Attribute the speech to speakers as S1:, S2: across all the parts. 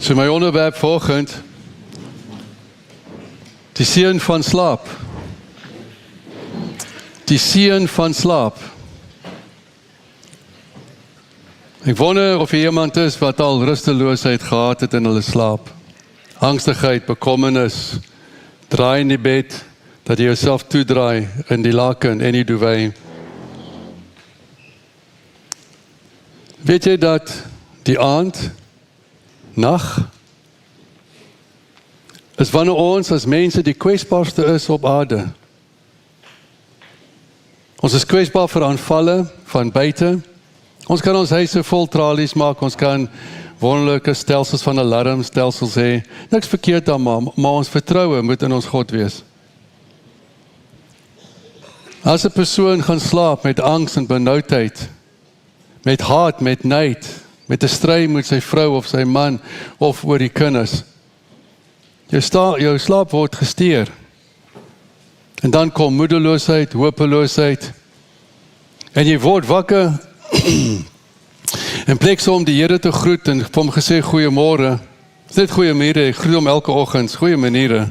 S1: So my onderwerp vanoggend, die seën van slaap. Die seën van slaap. Ek wonder of iemand is wat al rusteloosheid gehad het in hulle slaap. Angstigheid, bekommernis, draai in die bed, dat jy jouself toedraai in die laken en die duvet. Weet jy dat die aand, nag, is wanneer ons as mense die kwesbaarste is op aarde. Ons is kwesbaar vir aanvalle van buite. Ons kan ons huise vol tralies maak, ons kan wonderlike stelsels van alarmstelsels hê. Niks verkeerd daarmee, maar ons vertroue moet in ons God wees. As 'n persoon gaan slaap met angs en benoudheid, met haat, met nyd, met 'n stryd met sy vrou of sy man of oor die kinders, jou slaap word gesteer. En dan kom moedeloosheid, hopeloosheid, en jy word wakker, in plek so om die Here te groet en vir hom gesê goeiemôre, is net goeie maniere, ek groet hom elke oggend, goeie maniere.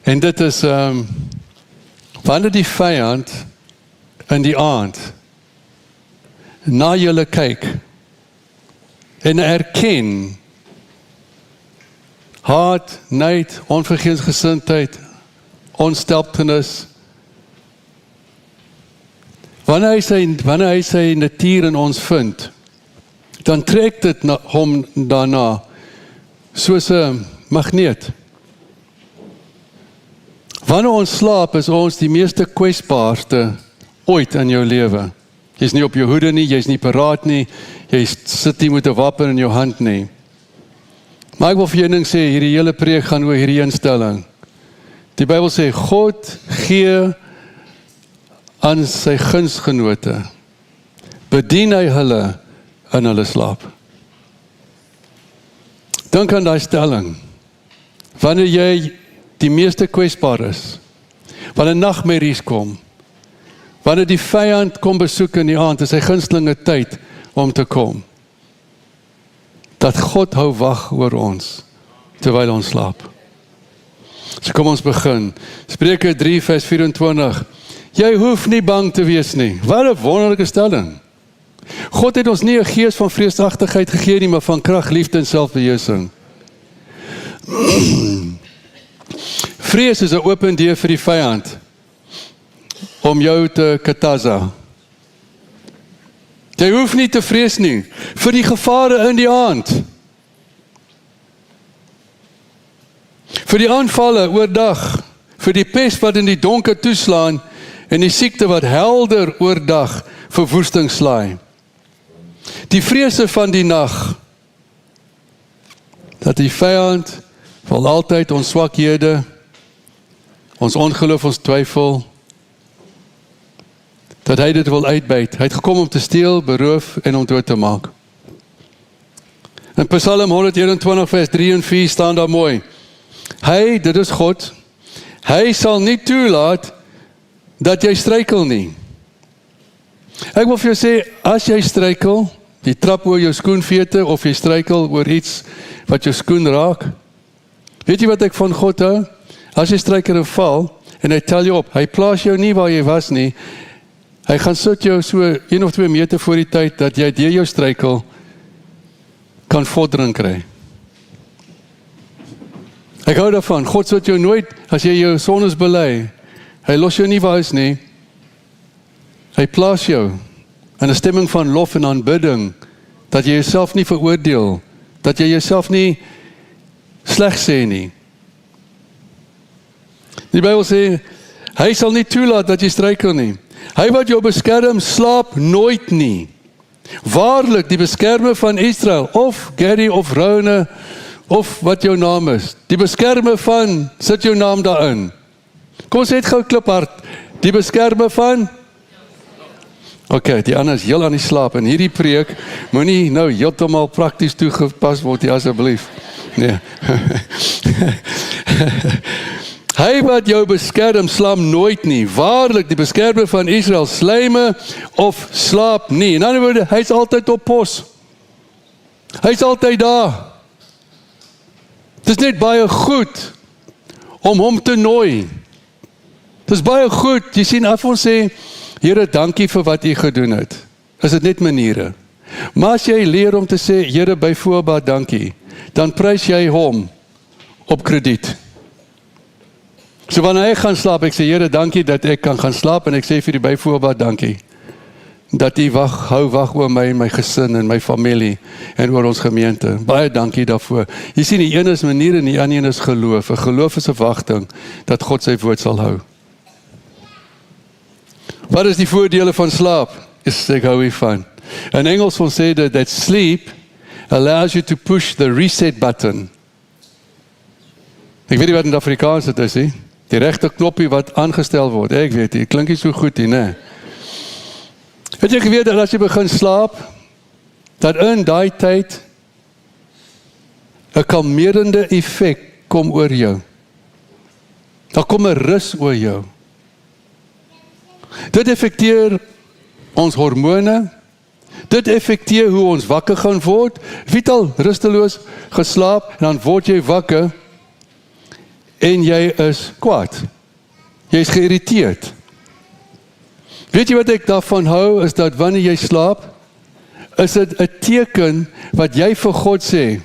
S1: En dit is, wanneer die vyand in die aand na julle kyk en erken haat, nyd, onvergewensgesindheid, onsteltenis. Wanneer hy sy natuur in ons vind, dan trek dit hom daarna soos 'n magneet. Wanneer ons slaap, is ons die meeste kwesbaarste ooit in jou lewe. Jy's nie op jou hoede nie, jy's nie paraat nie, jy sit nie met 'n wapen in jou hand nie. Maar ek wil vir jou ding sê, hierdie hele preek gaan oor hierdie instelling. Die Bybel sê, God gee aan sy gunsgenote, bedien hy hulle in hulle slaap. Dink aan daai stelling, wanneer jy die meeste kwesbaar is, wanneer nagmerries kom, wanneer die vyand kom besoek in die aand, is sy gunstelinge tyd om te kom. Dat God hou wag oor ons, terwyl ons slaap. So kom ons begin. Spreuke 3 vers 24. Jy hoef nie bang te wees nie. Wat 'n wonderlike stelling. God het ons nie 'n gees van vreesagtigheid gegee nie, maar van krag, liefde en selfbeheersing. Vrees is 'n open deur vir die vyand om jou te kataza. Jy hoef nie te vrees nie, vir die gevare in die aand. Vir die aanvalle oordag, vir die pes wat in die donker toeslaan, en die siekte wat helder oordag verwoesting slaai. Die vrese van die nag, dat die vyand wil altyd ons swakhede, ons ongeloof, ons twyfel, dat hy dit wil uitbuit. Hy het gekom om te steel, beroof en om dood te maak. In Psalm 121 vers 3 en 4 staan daar mooi. Hy, dit is God, hy sal nie toelaat dat jy struikel nie. Ek wil vir jou sê, as jy struikel, jy trap oor jou skoenvete of jy struikel oor iets wat jou skoen raak, weet jy wat ek van God hou? As jy struikel en val, en hy tel jou op, hy plaas jou nie waar jy was nie, hy gaan sit jou so 1 of 2 meter voor die tyd, dat jy deur jou struikel kan vordering kry. Ek hou daarvan, God sit jou nooit, as jy jou sondes bely, hy los jou nie waar is nie, hy plaas jou in 'n stemming van lof en aanbidding, dat jy jouself nie veroordeel, dat jy jouself nie sleg sê nie. Die Bybel sê, hy sal nie toelaat dat jy struikel nie. Hy wat jou beskerm, slaap nooit nie. Waarlik, die beskermer van Israel, of Gary of Rone, of wat jou naam is, die beskermer van, sit jou naam daarin. Kom ons sê het gou kliphard, die beskermer van? Ok, die ander is heel aan die slaap, en hierdie preek, moenie nou heeltemal prakties toegepas word, nie asseblief. Nee. Hy wat jou beskerm, slaap nooit nie. Waarlik, die beskermer van Israel, slyme of slaap nie. In ander woorde, hy is altyd op pos. Hy is altyd daar. Dit is net baie goed om hom te nooi. Dit is baie goed, jy sien, af ons sê, Here, dankie vir wat u gedoen het. Is dit net maniere. Maar as jy leer om te sê, Here, by voorbaat dankie, dan prys jy hom op krediet. So wanneer ek gaan slaap, ek sê, Here, dankie dat ek kan gaan slaap, en ek sê vir die by voorbaat dankie, dat u hou wag oor my en my gesin en my familie en oor ons gemeente. Baie dankie daarvoor. Jy sien, die een is manier en die ander een is geloof. 'n Geloof is 'n wagting dat God sy woord sal hou. Wat is die voordele van slaap? Ek hou hiervan. In Engels ons sê that sleep allows you to push the reset button. Ek weet nie wat in Afrikaans dit is, die regte knoppie wat aangestel word. Ek weet nie, klink nie so goed nie, né? Het jy geweet dat as jy begin slaap, dat in daai tyd 'n kalmerende effek kom oor jou. Daar kom 'n rus oor jou. Dit effekteer ons hormone, dit effekteer hoe ons wakker gaan word. Vital rusteloos geslaap, en dan word jy wakker, en jy is kwaad. Jy is geïrriteerd. Weet jy wat ek daarvan hou, is dat wanneer jy slaap, is dit 'n teken wat jy vir God sê,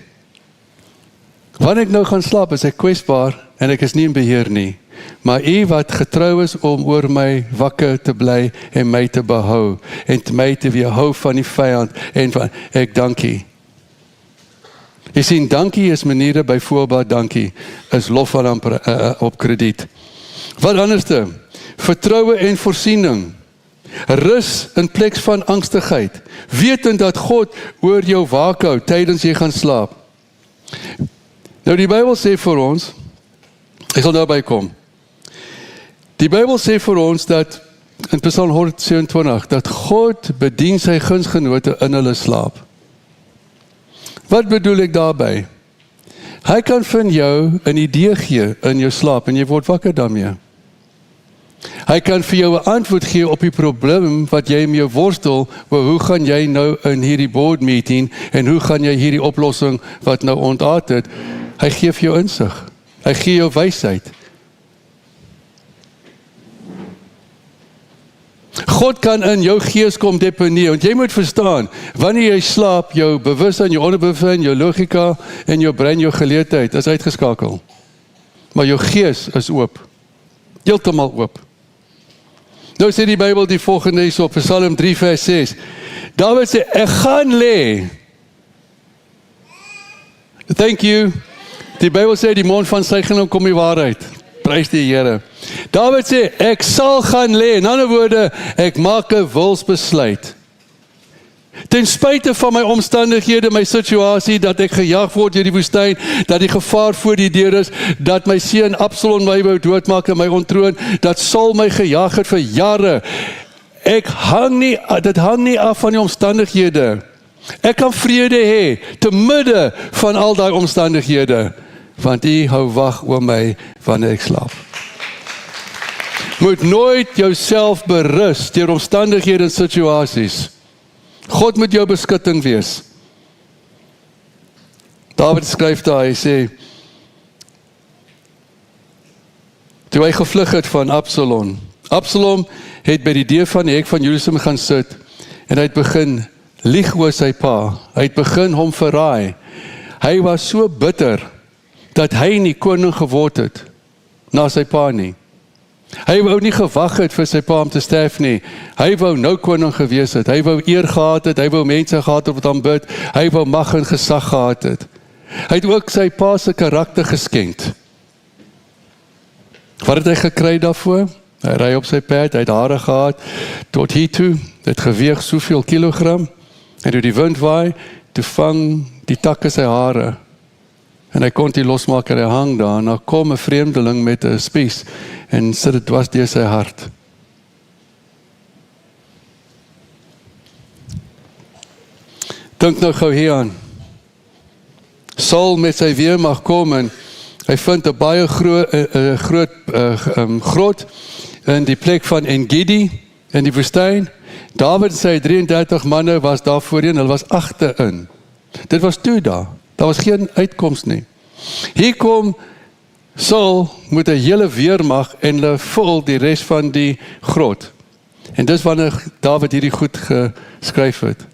S1: wanneer ek nou gaan slaap, is ek kwesbaar, en ek is nie in beheer nie. Maar u wat getrou is om oor my wakker te bly, en my te behou, en my te weerhou van die vyand, en van, ek dankie. Jy sien, dankie is maniere, by voorbaat dankie, is lof op krediet. Wat anderste? Vertroue en voorsiening. Rus in plek van angstigheid. Wetend dat God oor jou waak hou, tydens jy gaan slaap. Nou die Bybel sê vir ons, ek sal daarby kom. Die Bybel sê vir ons dat, in Psalm 127, dat God bedien sy gunsgenote in hulle slaap. Wat bedoel ek daarby? Hy kan van jou 'n idee gee in jou slaap, en jy word wakker daarmee. Hy kan vir jou 'n antwoord gee op die probleem wat jy mee worstel, oor hoe gaan jy nou in hierdie board meeting, en hoe gaan jy hierdie oplossing wat nou ontaard het, hy gee vir jou insig, hy gee jou wysheid. God kan in jou gees kom deponeer, want jy moet verstaan, wanneer jy slaap, jou bewussein, jou onderbewussein, jou logika en jou brein, jou geleerdheid is uitgeskakel. Maar jou gees is oop. Heeltemal oop. Nou sê die Bybel die volgende is op Psalm 3 vers 6. Dawid sê, ek gaan lê. Thank you. Die Bybel sê, die mond van sy genoem kom die waarheid. Prys die Here. Dawid sê, ek sal gaan lê. In ander woorde, ek maak 'n wilsbesluit. Ten spyte van my omstandighede, my situasie, dat ek gejaag word deur die woestyn, dat die gevaar voor die deur is, dat my seun Absalom my wou doodmaak en my ontroon, dat Saul my gejaag het vir jare. Dit hang nie af van die omstandighede. Ek kan vrede hê, te midde van al daai omstandighede, want U hou wag oor my wanneer ek slaap. Moet nooit jouself berus deur omstandighede en situasies. God moet jou beskutting wees. Dawid skryf daar, hy sê, toe hy gevlug het van Absalom. Absalom het by die deur van die hek van Jerusalem gaan sit, en hy het begin lieg oor sy pa. Hy het begin hom verraai. Hy was so bitter, dat hy nie koning geword het, na sy pa nie. Hy wou nie gewag het vir sy pa om te sterf nie. Hy wou nou koning gewees het. Hy wou eer gehad het. Hy wou mense gehad het wat hom bid. Hy wou mag en gesag gehad het. Hy het ook sy pa se karakter geskenk. Wat het hy gekry daarvoor? Hy ry op sy perd, hy het hare gehad, tot hier toe, het geweeg soveel kilogram, en toe die wind waai, toe vang die takke sy hare, en hy kon die losmaak en hy hang daar, en dan kom 'n vreemdeling met 'n spies, en sit dit dwars deur sy hart. Dink nou gou hier aan. Saul met sy weermag kom, en hy vind 'n baie groot grot in die plek van En-Gedi in die woestyn. Dawid en sy 33 manne was daar voorheen, hulle was agterin. Dit was toe daar. Daar was geen uitkoms nie. Hier kom Saul met 'n hele weermag en hulle vul die res van die grot. En dis wanneer Dawid hierdie goed geskryf het.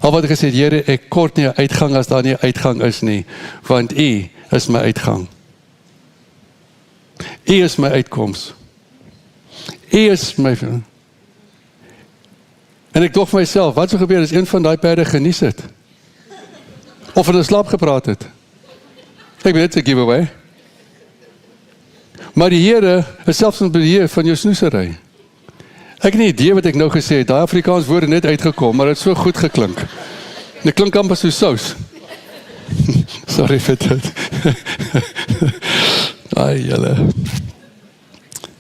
S1: Al wat hy gesê het, Here, ek kort nie 'n uitgang as daar nie 'n uitgang is nie, want U is my uitgang. U is my uitkoms. U is my... En ek dog vir myself, wat sou gebeur as een van daai perde genies het? Of in 'n slaap gepraat het? Ek weet, 'n giveaway. Maar die Here is selfs in beheer van jou snoesery. Ek het nie idee wat ek nou gesê het. Daai Afrikaans woorde net uitgekom, maar dit het so goed geklink. Dit klink amper so sous. Sorry vir dit. Ai, julle.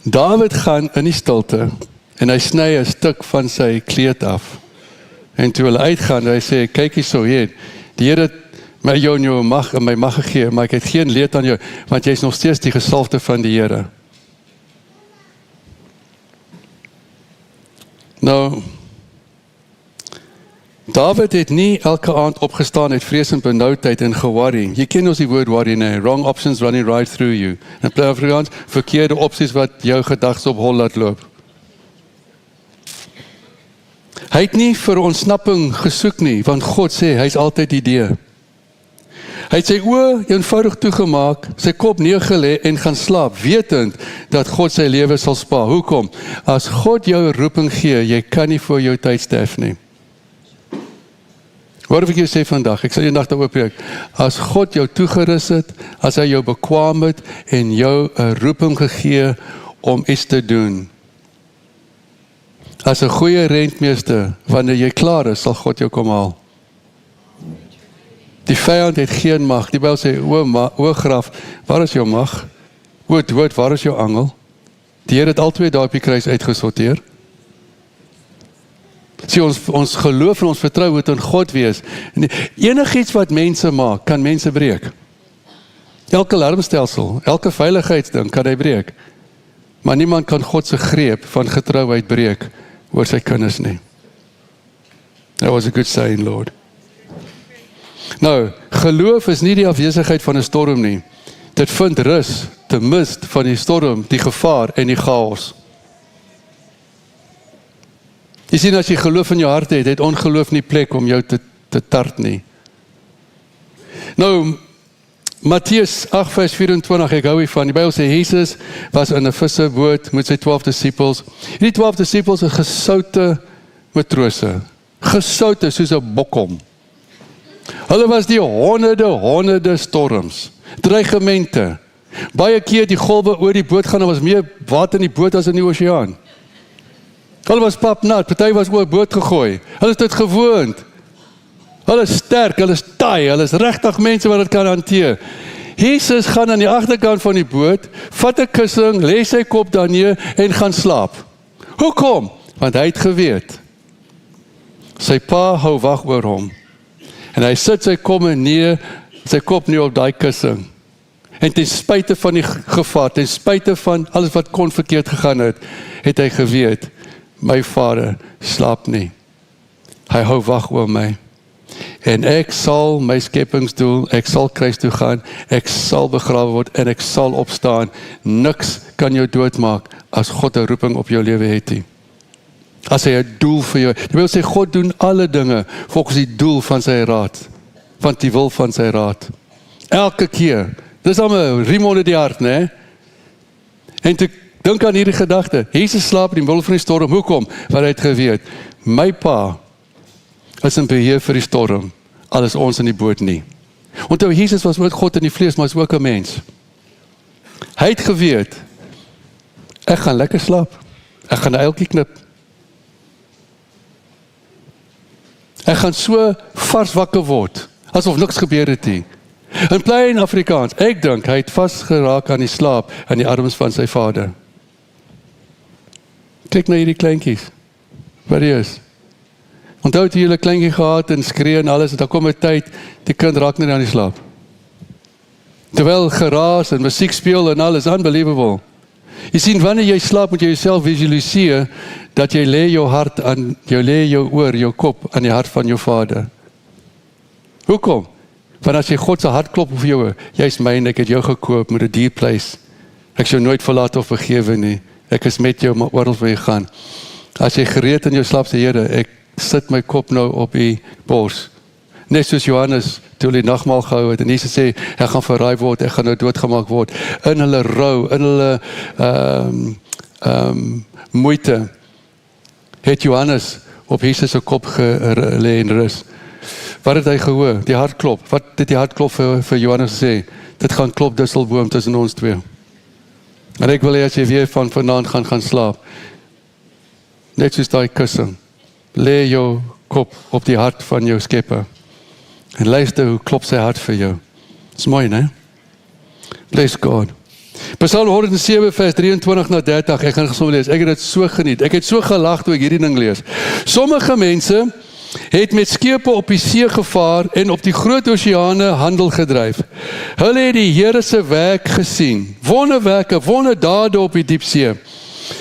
S1: Dawid gaan in die stilte en hy sny 'n stuk van sy kleed af. En toe hulle uitgaan, hy sê, kyk hierso, die Here het my jou in jou mag, in my mag gegee, maar ek het geen leed aan jou, want jy is nog steeds die gesalfde van die Here. Nou, Dawid het nie elke aand opgestaan uit vrees en benoudheid en geworry. Jy ken ons die woord worry, nee, wrong options running right through you. In plaas van verkeerde opsies wat jou gedagtes op hol laat loop. Hy het nie vir ontsnapping gesoek nie, want God sê, hy is altyd die deur. Hy het sy oë eenvoudig toegemaak, sy kop neergelê en gaan slaap, wetend dat God sy lewe sal spaar. Hoekom? As God jou roeping gee, jy kan nie voor jou tyd sterf nie. Wat wil ek jou sê vandag? Ek sal eendag daaroor preek. As God jou toegerus het, as hy jou bekwaam het en jou 'n roeping gegee om iets te doen. As 'n goeie rentmeester, wanneer jy klaar is, sal God jou kom haal. Die vyand het geen mag. Die Bybel sê, o graf, waar is jou mag? O dood, waar is jou angel? Die Here het albei daar op die kruis uitgesorteer. Sien, ons geloof en ons vertrou moet in God wees. Enigiets wat mense maak, kan mense breek. Elke alarmstelsel, elke veiligheidsding kan hy breek. Maar niemand kan God se greep van getrouheid breek oor sy kinders nie. That was a good saying, Lord. Nou, geloof is nie die afwesigheid van 'n storm nie. Dit vind rus te midde van die storm, die gevaar en die chaos. Jy sien, as jy geloof in jou hart het, het ongeloof nie plek om jou te tart nie. Nou, Matteus 8 vers 24, ek hou hiervan, die Bybel sê, Jesus was in 'n visserboot met sy 12 disippels. Die 12 disippels is gesoute matrose, gesoute soos 'n bokkom. Hulle was die honderde storms, dreigemente. Baie keer die golwe oor die boot gaan, daar was meer water in die boot as in die oseaan. Hulle was papnat, party was oor boot gegooi. Hulle is dit gewoond. Hulle is sterk, hulle is taai, hulle is regtig mense wat dit kan hanteer. Jesus gaan aan die agterkant van die boot, vat 'n kussing, lê sy kop daar neer en gaan slaap. Hoekom? Want hy het geweet. Sy pa hou wag oor hom. En hy sit sy kop neer op daai kussing. En ten spyte van die gevaar, ten spyte van alles wat kon verkeerd gegaan het hy geweet, my Vader slaap nie. Hy hou wag oor my. En ek sal my skepingsdoel, ek sal kruis toe gaan, ek sal begrawe word en ek sal opstaan. Niks kan jou doodmaak as God 'n roeping op jou lewe het nie. As hy 'n doel vir jou, jy wil sê God doen alle dinge volgens die doel van sy raad, van die wil van sy raad. Elke keer. Dis al 'n riem onder die hart, né? En toe dink aan hierdie gedagte. Jesus slaap in die middel van die storm. Hoekom? Want hy het geweet, my pa is in beheer vir die storm, al is ons in die boot nie. Onthou, Jesus was ook God in die vlees, maar is ook 'n mens. Hy het geweet, ek gaan lekker slaap. Ek gaan 'n uiltjie knip. Ek gaan so vars wakker word, asof niks gebeur het nie. In plain Afrikaans, ek dink hy het vasgeraak aan die slaap in die arms van sy vader. Kyk na hierdie kleintjies. Wat is? Onthou het jy 'n kleintjie gehad en skree en alles, en dan kom 'n tyd, die kind raak net aan die slaap. Terwyl geraas en musiek speel en alles, unbelievable. Jy sien, wanneer jy slaap, moet jy jouself visualiseer, dat jy lê jou hart aan, jy lê jou oor, jou kop aan die hart van jou vader. Hoekom? Want as jy God se hart klop vir jou, jy's myne, ek het jou gekoop met 'n duur prys. Ek sou nooit verlaat of vergewe nie. Ek is met jou, maar oral waar jy gaan. As jy gereed in jou slaap sê, Here, ek sit my kop nou op u bors. Net soos Johannes, toe hulle die nagmaal gehou het, en Jesus sê, ek gaan verraai word, ek gaan nou doodgemaak word. In hulle rou, in hulle moeite, het Johannes op Jesus se kop gelê en rus. Wat het hy gehoor? Die hartklop. Wat het die hartklop vir Johannes gesê? Dit gaan klop disselboom tussen ons twee. En ek wil hê as jy weer van vanaand gaan slaap, net soos daai kussing, lê jou kop op die hart van jou Skepper. En luister hoe klop sy hart vir jou. Dis mooi, né? Bless God. Psalm 107 vers 23 na 30, ek gaan gesom lees. Ek het dit so geniet. Ek het so gelag toe ek hierdie ding lees. Sommige mense het met skepe op die see gevaar en op die groot oseane handel gedryf. Hulle het die Here se werk gesien. Wonderwerke, wonderdade op die diepsee.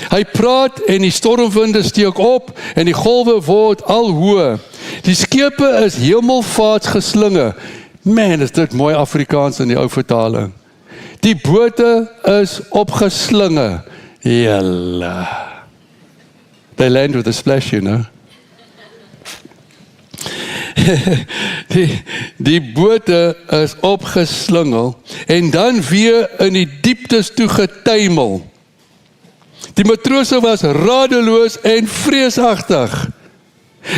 S1: Hy praat en die stormwinde steek op en die golwe word al hoër. Die skepe is hemelvaartsgeslinge. Man, is dit mooi Afrikaans in die ou vertaling. Die bote is opgeslinge. Jelle. They land with a splash, you know. Die bote is opgeslingel en dan weer in die dieptes toe getuimel. Die matrose was radeloos en vreesagtig.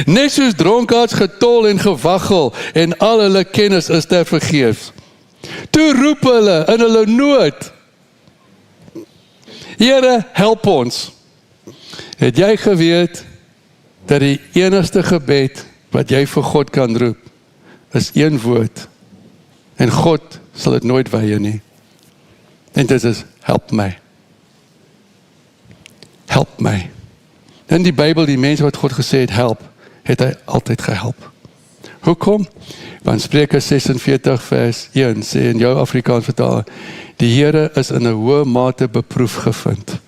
S1: Net soos dronkaards getol en gewaggel en al hulle kennis is tevergeefs. Toe roep hulle in hulle nood. Here, help ons. Het jy geweet dat die enigste gebed wat jy vir God kan roep, is een woord. En God sal dit nooit weier nie. En dit is, help my. Help my. In die Bybel, die mense wat God gesê het, help, het hy altyd gehelp. Hoekom? Want Spreuke 46 vers 1 sê in jou Afrikaans vertaling, die Here is in 'n hoë mate beproef gevind.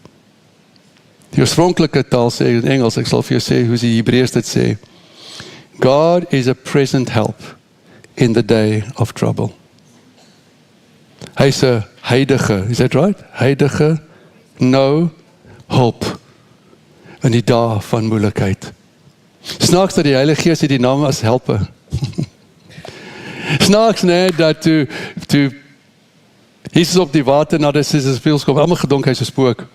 S1: Die oorspronklike taal sê in Engels, ek sal vir jou sê hoe die Hebreërs dit sê, God is a present help in the day of trouble. Hy's 'n heilige, is that right? Heilige, no hulp in die dae van moeilikheid. Snaaks dat die Heilige Gees die naam as helper. Snaaks, nee, dat toe Jesus op die water na die speels kom, allemaal gedonk, hy's 'n spook.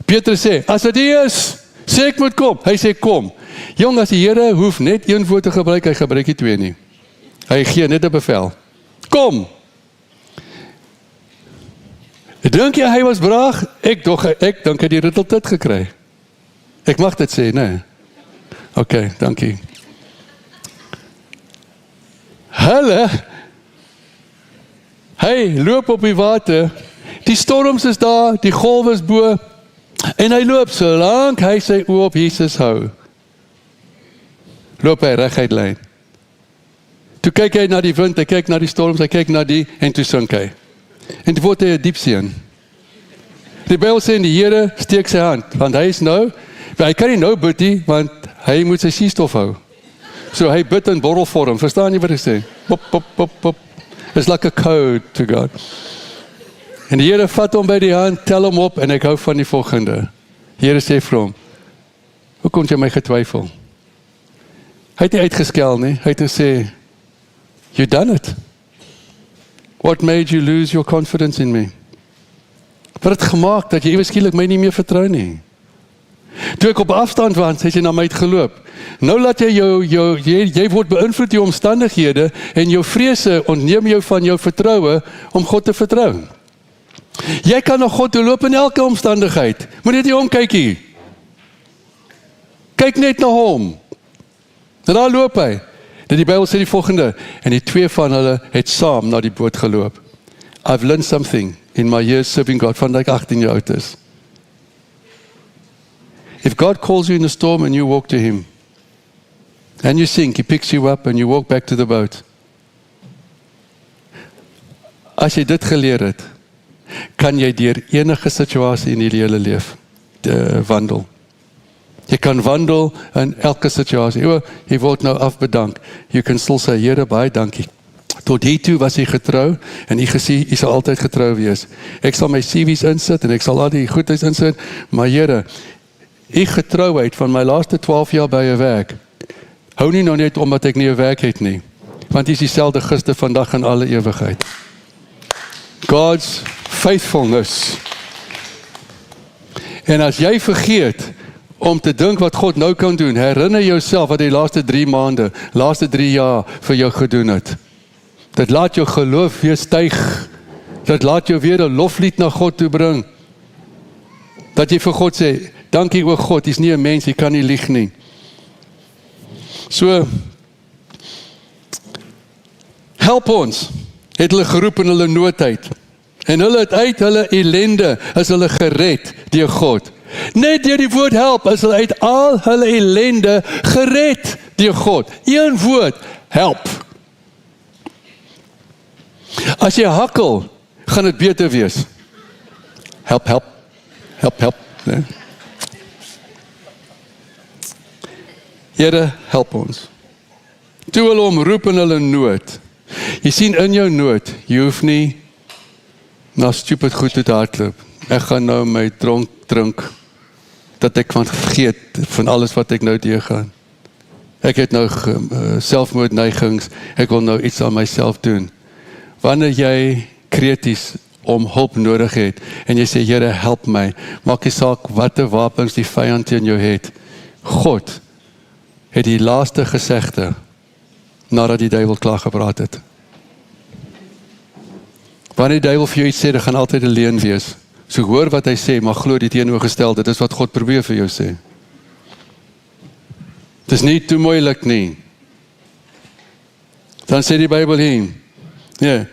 S1: Petrus sê, as dit is, sê ek moet kom. Hy sê, kom. Jong, as die Here hoef net een woord te gebruik, hy gebruik nie twee nie. Hy gee net 'n bevel. Kom. Dink jy hy was braaf? Ek dink hy het die ritteltit gekry. Ek mag dit sê, nee. Oké, dankie. Hy loop op die water, die storms is daar, die golwe is bo, en hy loop so lank hy sy oë op Jesus hou. Loop hy reguit lyn. Toe kyk hy na die wind, hy kyk na die storms, hy kyk na die, en toe sink hy. En toe word hy 'n diep seun. Die Bybel sê die Here steek sy hand, want hy is nou, hy kan nie nou bid nie, want hy moet sy suurstof hou. So hy bid in borrelvorm, verstaan jy wat ek sê? Pop, pop, pop, pop. It's like a code to God. En die Here vat hom by die hand, tel hom op, en ek hou van die volgende. Die Here sê vir hom, hoe kon jy my getwyfel? Hy het nie uitgeskel nie, hy het gesê, you done it. What made you lose your confidence in me? Wat het gemaak dat jy ewe skielik my nie meer vertrou nie? Toe ek op afstand was, het jy na my uitgeloop. Nou laat jy jy word beïnvloed die omstandighede en jou vrese ontneem jou van jou vertroue om God te vertrou. Jy kan na God toe loop in elke omstandigheid. Moet net nie omkyk hier. Kyk net na hom. En daar loop hy. Die Bybel sê die volgende, en die twee van hulle het saam na die boot geloop. I've learned something in my years serving God, van dat ek 18 jaar oud is. If God calls you in a storm and you walk to Him, and you sink, He picks you up and you walk back to the boat. As jy dit geleer het, kan jy deur enige situasie in die hele lewe wandel. Jy kan wandel in elke situasie. Jy word nou afbedank. Jy kan still sê, Here, baie dankie. Tot hiertoe was hy getrou, en hy gesê, hy sal altyd getrou wees. Ek sal my CV's insit, en ek sal al die goedheid insit, maar Here, die getrouheid van my laaste 12 jaar by 'n werk, hou nie nou net omdat ek nie 'n werk het nie, want hy is dieselfde gister, vandag en alle ewigheid. God's faithfulness. En as jy vergeet om te dink wat God nou kan doen, herinner jouself wat die laaste 3 maande, laaste 3 jaar vir jou gedoen het. Dit laat jou geloof weer styg. Dit laat jou weer 'n loflied na God toe bring. Dat jy vir God sê, dankie o God, hy's nie 'n mens, hy kan nie lieg nie. So, help ons, het hulle geroep in hulle noodheid. En hulle het uit hulle ellende, is hulle gered deur God. Net deur die woord help, is hulle uit al hulle ellende gered deur God. Een woord, help. As jy hakkel, gaan dit beter wees. Help, help, help, help. Nee. Here, help ons. Toe hulle hom roep in hulle nood. Jy sien in jou nood, jy hoef nie na stupid goed te hardloop. Ek gaan nou my dronk drink, dat ek kan vergeet van alles wat ek nou deurgaan. Ek het nou selfmoordneigings, ek wil nou iets aan myself doen. Wanneer jy krities om hulp nodig het, en jy sê, Here, help my, maak nie saak watter wapens die vyand in jou het. God het die laaste gesegde, nadat die duiwel klaar gepraat het. Wanneer die duiwel vir jou iets sê, dit gaan altyd 'n leuen wees. So hoor wat hy sê, maar glo die teenoorgestelde, dit is wat God probeer vir jou sê. Dit is nie te moeilik nie. Dan sê die Bybel hier, ja,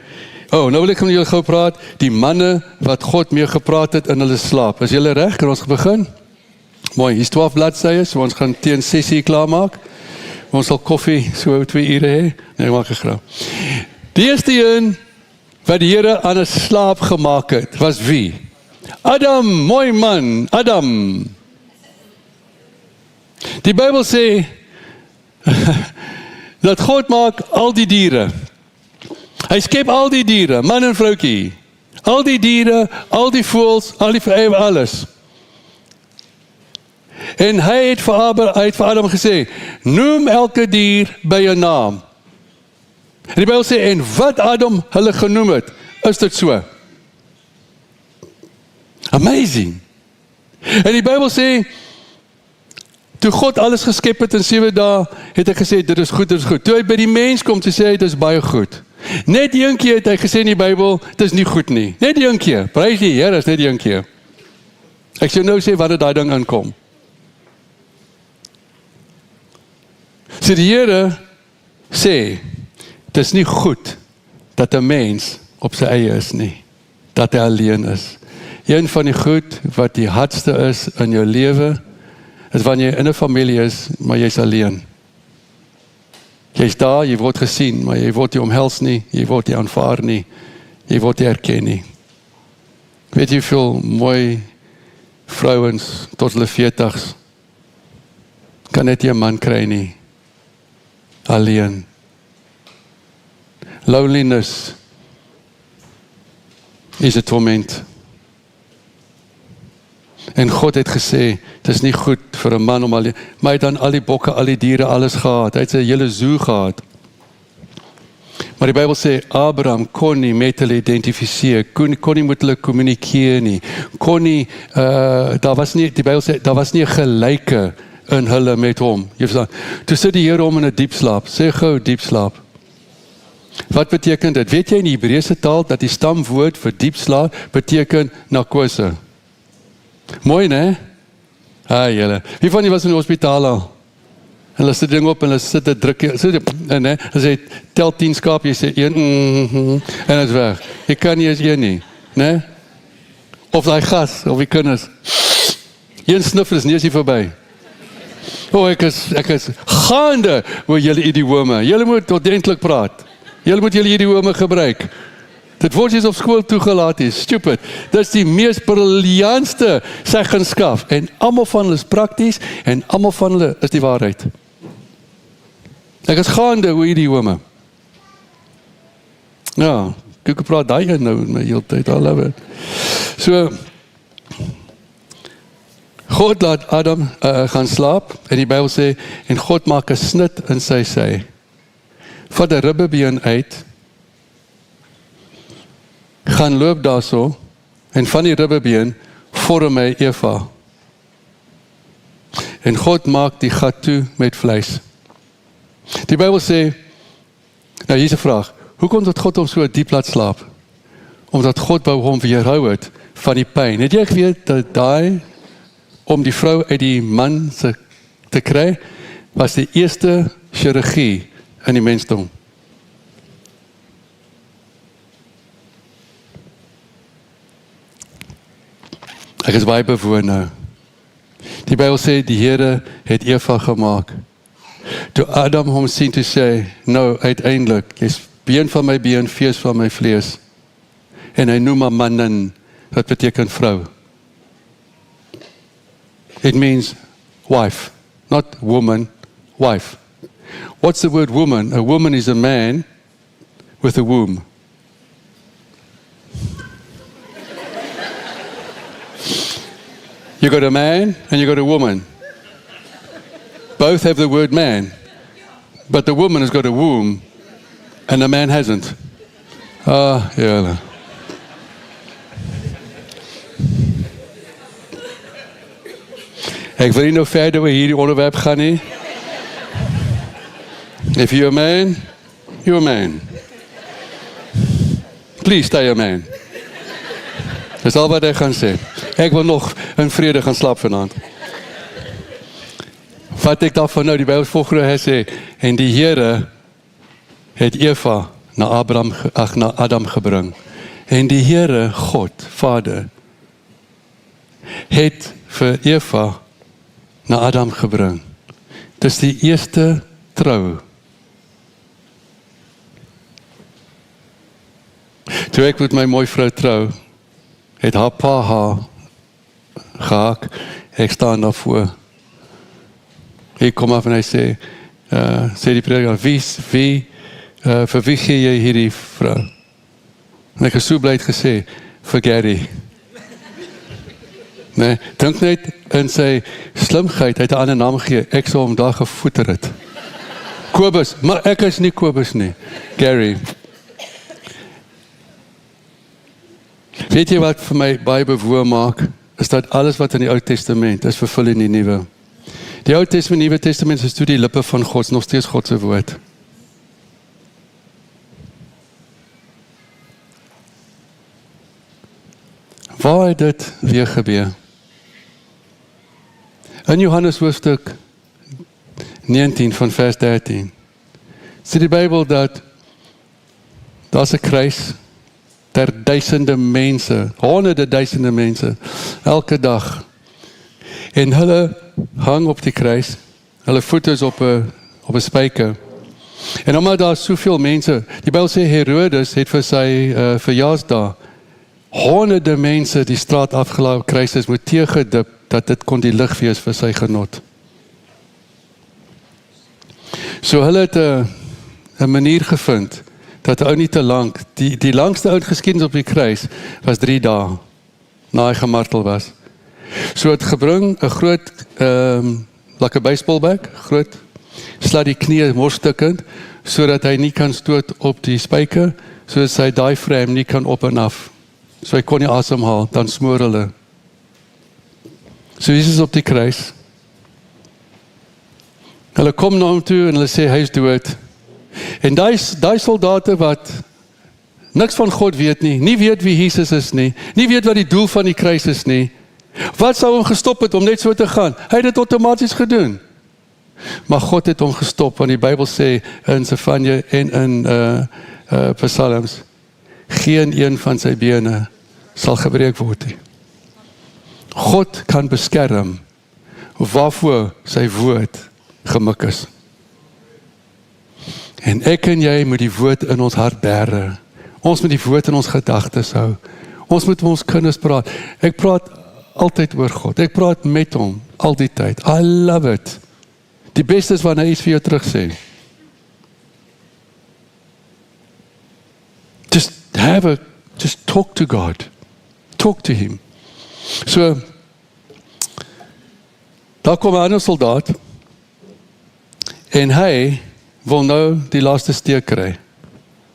S1: nou wil ek met julle gou praat, die manne wat God mee gepraat het in hulle slaap. Is julle reg? Kan ons begin? Mooi, hier is 12 bladsye, so ons gaan teen 6:00 klaarmaak. Ons sal koffie so 2 ure hê. Nee, maak 'n grap. Die eerste een wat die Here aan 'n slaap gemaak het, was wie? Adam, mooi man, Adam. Die Bybel sê dat God maak al die diere. Hy skep al die diere, man en vroukie. Al die diere, al die voëls, al die vye, alles. En hy het vir Adam gesê, noem elke dier by 'n naam. En die Bybel sê, en wat Adam hulle genoem het, is dit so. Amazing. En die Bybel sê, toe God alles geskep het in 7 dae, het hy gesê, dit is goed, dit is goed. Toe hy by die mens kom, te sê hy, dit is baie goed. Net een keer het hy gesê in die Bybel, dit is nie goed nie. Net een keer. Prys die Here, is net een keer. Ek sê nou sê, wanneer daai ding inkom. So die Here sê, dit is nie goed, dat 'n mens op sy eie is nie. Dat hy alleen is. Een van die goed, wat die hardste is in jou lewe, is wanneer jy in 'n familie is, maar jy's alleen. Jy's daar, jy word gesien, maar jy word nie omhels nie, jy word nie aanvaar nie, jy word nie erken nie. Weet jy hoeveel mooi vrouens tot hulle 40's kan net nie 'n man kry nie. Alleen. Loneliness is 'n torment. En God het gesê, dit is nie goed vir 'n man om alleen, maar hy het dan al die bokke, al die diere, alles gehad. Hy het sy hele zoo gehad. Maar die Bybel sê, Abraham kon nie met hulle identifiseer, kon nie met hulle kommunikeer nie, kon nie, daar was nie, die Bybel sê, daar was nie 'n gelyke in hulle met hom. Jy verstaan, toe sit die Here hom in 'n diep slaap, sê gou diep slaap. Wat beteken dit? Weet jy in die Hebreëse taal, dat die stamwoord vir diep slaap, beteken narkose? Mooi, né? Julle. Wie van julle was in die hospitaal al? Hulle sit ding op en hulle sit te druk, né? Hulle sê, tel 10 skaap, jy sê 1, en het is weg. Jy kan nie eens 1 nie, né? Of die gas, of die kinders. 1 snuffer is nie as jy verby. Ek is gaande oor julle idiome. Julle moet ordentlik praat. Julle moet julle idiome gebruik. Dit word jy op skool toegelaat is, stupid. Dit is die mees briljantste seggenskap. En almal van hulle is prakties, en almal van hulle is die waarheid. Ek is gaande hoe hierdie home. Ja, ek praat daai een nou my hele tyd, I love it. So, God laat Adam gaan slaap, en die Bybel sê, en God maak 'n snit in sy sy. Vat 'n ribbebeen uit, gaan loop daarso, en van die ribbebeen vorm hy Eva. En God maak die gat toe met vleis. Die Bybel sê, nou hier is 'n vraag, hoekom het God hom so diep laat slaap? Omdat God wou hom weerhou het van die pyn. Het jy geweet dat daai, om die vrou uit die man te kry, was die eerste chirurgie in die mensdom. Ek is baie bewoon nou. Die Bybel sê, die Here het Eva gemaak. Toe Adam hom sien toe sê, nou uiteindelik, jy's been van my been, vlees van my vlees. En hy noem haar mannen, dat beteken vrou. It means wife, not woman, wife. What's the word woman? A woman is a man with a womb. You got a man and you got a woman. Both have the word man, but the woman has got a womb and the man hasn't. Ja. Ek wil nie nou verder oor hierdie onderwerp gaan nie. If you're a man, you're a man. Please stay a man. Dis al wat ek gaan sê. Ek wil nog in vrede gaan slaap vanaand. Wat ek daarvan nou, die Bybel volgende sê, en die Here het Eva na Adam gebring. En die Here, God, Vader, het vir Eva na Adam gebring. Dis die eerste trou. Toe ek met my mooi vrou trou, het haar pa haar gehaak, ek staan daarvoor. Ek kom af en hy sê die prediker, vir wie gee jy hierdie vrou? En ek het so blyd gesê, vir Gary. Nee, dink net in sy slimheid, hy het 'n ander naam gegee, ek sou hom daar gevoeter het. Kobus, maar ek is nie Kobus nie, Gary. Weet jy wat vir my baie bewoon maak, is dat alles wat in die Ou Testament is vervul in die Nuwe. Die Ou Testament, Nuwe Testament is toe die lippe van God, nog steeds God se woord. Waar het dit weer gebeur? In Johannes hoofstuk 19 van vers 13 sê die Bybel dat daar's 'n kruis ter duisende mense, honderde duisende mense, elke dag. En hulle hang op die kruis, hulle voete is op 'n spyker. En omdat daar soveel mense, die Bybel sê Herodes het vir sy verjaarsdag honderde mense die straat afgelaai op kruis moet teëgedip, dat dit kon die lig wees vir sy genot. So hulle het 'n manier gevind, dat ou nie te lank, die langste oud geskiedenis op die kruis, was 3 dae, na hy gemartel was. So het gebring 'n groot, like 'n baseballbat, groot, slaat die knie morstukkend, sodat hy nie kan stoot op die spyker, sodat sy diaphragm nie kan op en af. So hy kon nie asemhaal, dan smoor hulle. So Jesus op die kruis. Hulle kom na hom toe en hulle sê, hy is dood. En die soldate wat niks van God weet nie weet wie Jesus is nie weet wat die doel van die kruis is nie. Wat sou hom gestop het om net so te gaan? Hy het dit outomaties gedoen. Maar God het hom gestop, want die Bybel sê in Sefanja en in Psalms, geen een van sy bene sal gebreek word nie. God kan beskerm waarvoor sy woord gemik is. En ek en jy moet die woord in ons hart bære. Ons moet die woord in ons gedagtes hou. Ons moet met ons kinders praat. Ek praat altyd oor God. Ek praat met hom, al die tyd. I love it. Die beste is wanneer hy iets vir jou terug sê. Just talk to God. Talk to him. So, daar kom 'n ander soldaat, en hy wil nou die laaste steek kry.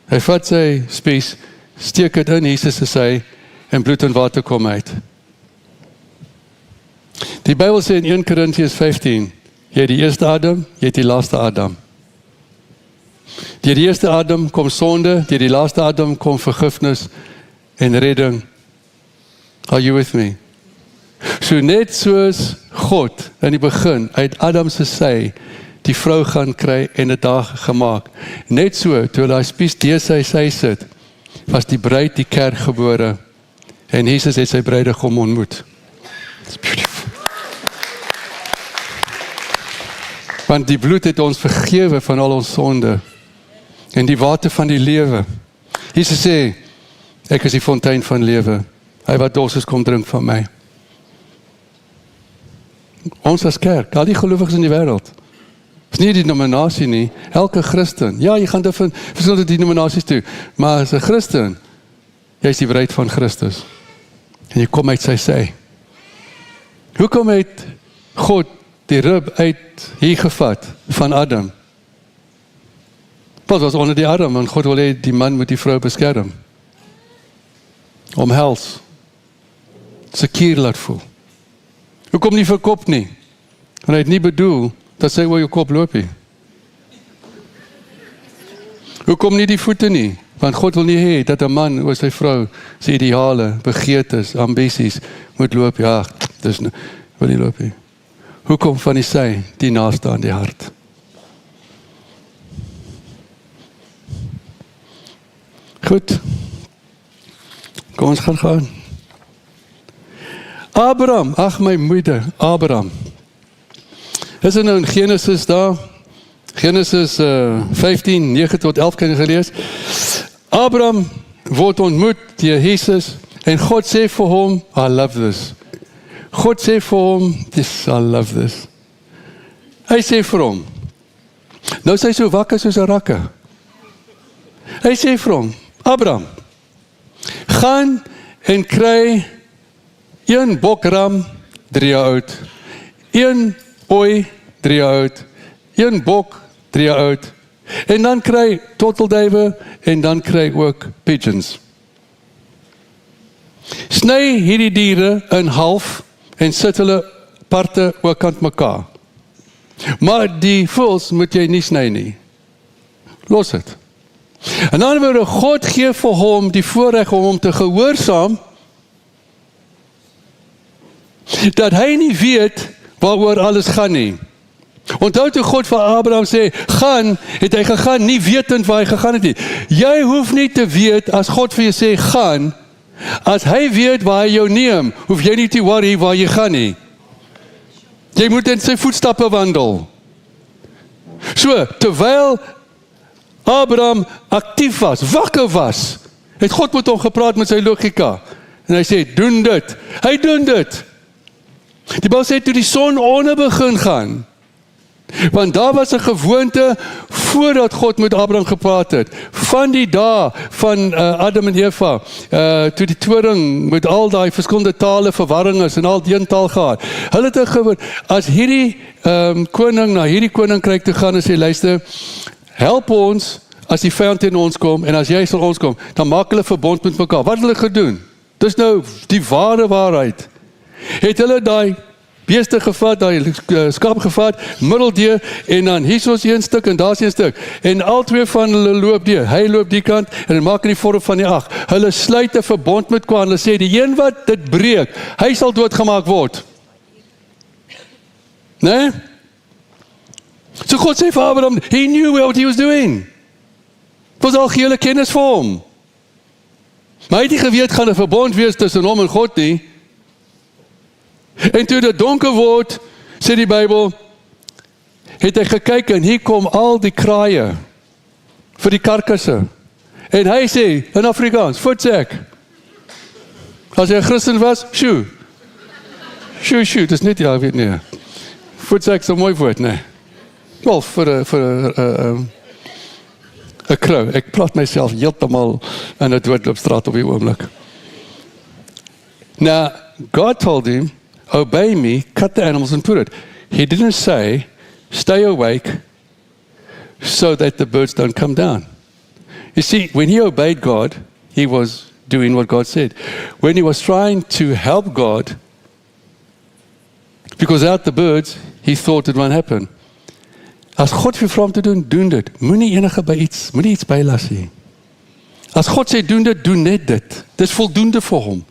S1: Hy vat sy spies, steek dit in Jesus se sy, en bloed en water kom uit. Die Bybel sê in 1 Korintiërs 15, jy het die eerste Adam, jy het die laaste Adam. Deur die eerste Adam kom sonde, deur die laaste Adam kom vergifnis en redding. Are you with me? So net soos God in die begin uit Adam se sy die vrou gaan kry en dit daar gemaak. Net so, toe hy spies deur sy sy sit, was die bruid die kerk gebore en Jesus het sy bruidegom ontmoet. It's beautiful. Want die bloed het ons vergewe van al ons sonde en die water van die lewe. Jesus sê, ek is die fontein van lewe. Hy wat dors is, kom drink van my. Ons as kerk, al die gelowiges in die wêreld, is nie die denominasie nie, elke Christen. Ja, jy gaan dit van verskillende denominasies toe, maar as 'n Christen, jy is die bruid van Christus. En jy kom uit sy sy. Hoekom het God die rib uit hier gevat van Adam? Wat was onder die arm, en God wil hê die man moet die vrou beskerm. Omhels. Seker laat voel. Hoekom nie vir kop nie? Want hy het nie bedoel dat sy oor jou kop loop nie. Hoekom nie die voete nie? Want God wil nie hê dat 'n man oor sy vrou sy ideale, begeertes, ambisies moet loop. Ja, dis wil nie loop nie. Hoekom van die sy, die naaste aan die hart? Goed. Kom ons gaan. Abraham, ag my moeder, Abraham. Is er nou in Genesis daar? Genesis 15, 9 tot 11 kan jy gelees. Abraham word ontmoet deur Jesus en God sê vir hom, I love this. God sê vir hom, I love this. Hy sê vir hom, nou is hy so wakker soos 'n rakke. Hy sê vir hom, Abraham, gaan en kry 1 bokram 3 jaar oud, 1 ooi 3 jaar oud, 1 bok 3 jaar oud, en dan kry tortelduwe en dan kry ook pigeons. Sny hierdie diere in half en sit hulle parte oorkant mekaar. Maar die voëls moet jy nie sny nie. Los dit. En dan word God gee vir hom die voorreg om hom te gehoorsaam, dat hy nie weet waaroor alles gaan nie. Onthou toe God vir Abraham sê, gaan, het hy gegaan, nie wetend waar hy gegaan het nie. Jy hoef nie te weet, as God vir jou sê, gaan, as hy weet waar hy jou neem, hoef jy nie te worry waar jy gaan nie. Jy moet in sy voetstappe wandel. So, terwyl Abraham aktief was, wakker was, het God met hom gepraat met sy logika. En hy sê, doen dit. Hy doen dit. Die Bybel sê, toe die son onder begin gaan, want daar was 'n gewoonte voordat God met Abraham gepraat het, van die dae van Adam en Eva, toe die tweeling met al daai verskillende tale verwarring is en al die een taal gehad. Hulle het 'n gewoonte, as hierdie koning na hierdie koninkryk toe gaan en sê, luister, help ons as die vyand teen ons kom en as jy sal ons kom, dan maak hulle verbond met mekaar. Wat het hulle gedoen? Dis nou die ware waarheid. Het hulle daai beeste gevat, daai skaap gevat, middeldeur, en dan hier is ons een stuk en daar is een stuk. En al twee van hulle loop deur. Hy loop die kant en hy maak in die vorm van die 8. Hulle sluit 'n verbond met mekaar. Hulle sê die een wat dit breek, hy sal doodgemaak word. Nee? So God sê vir Abraham, he knew what he was doing. Was al gehele kennis vir hom. Maar hy het nie geweet gaan 'n verbond wees tussen hom en God nie. En toe dit donker word, sê die Bybel, het hy gekyk en hier kom al die kraaie vir die karkasse. En hy sê, in Afrikaans, voetsek. As hy 'n Christen was, sjoe. Sjoe, dis net, ja, ek weet nie. Voetsek is 'n mooi woord, nee. Wel, vir 'n krou. Ek plaat myself heeltemal in 'n doodloopstraat op die oomblik. Now, God told him, obey me, cut the animals and put it. He didn't say, stay awake so that the birds don't come down. You see, when he obeyed God, he was doing what God said. When he was trying to help God, because without the birds, he thought it won't happen. As God vir vra om te doen, doen dit. Moenie iets bylas nie. As God sê doen dit, doen net dit. Dis voldoende vir hom.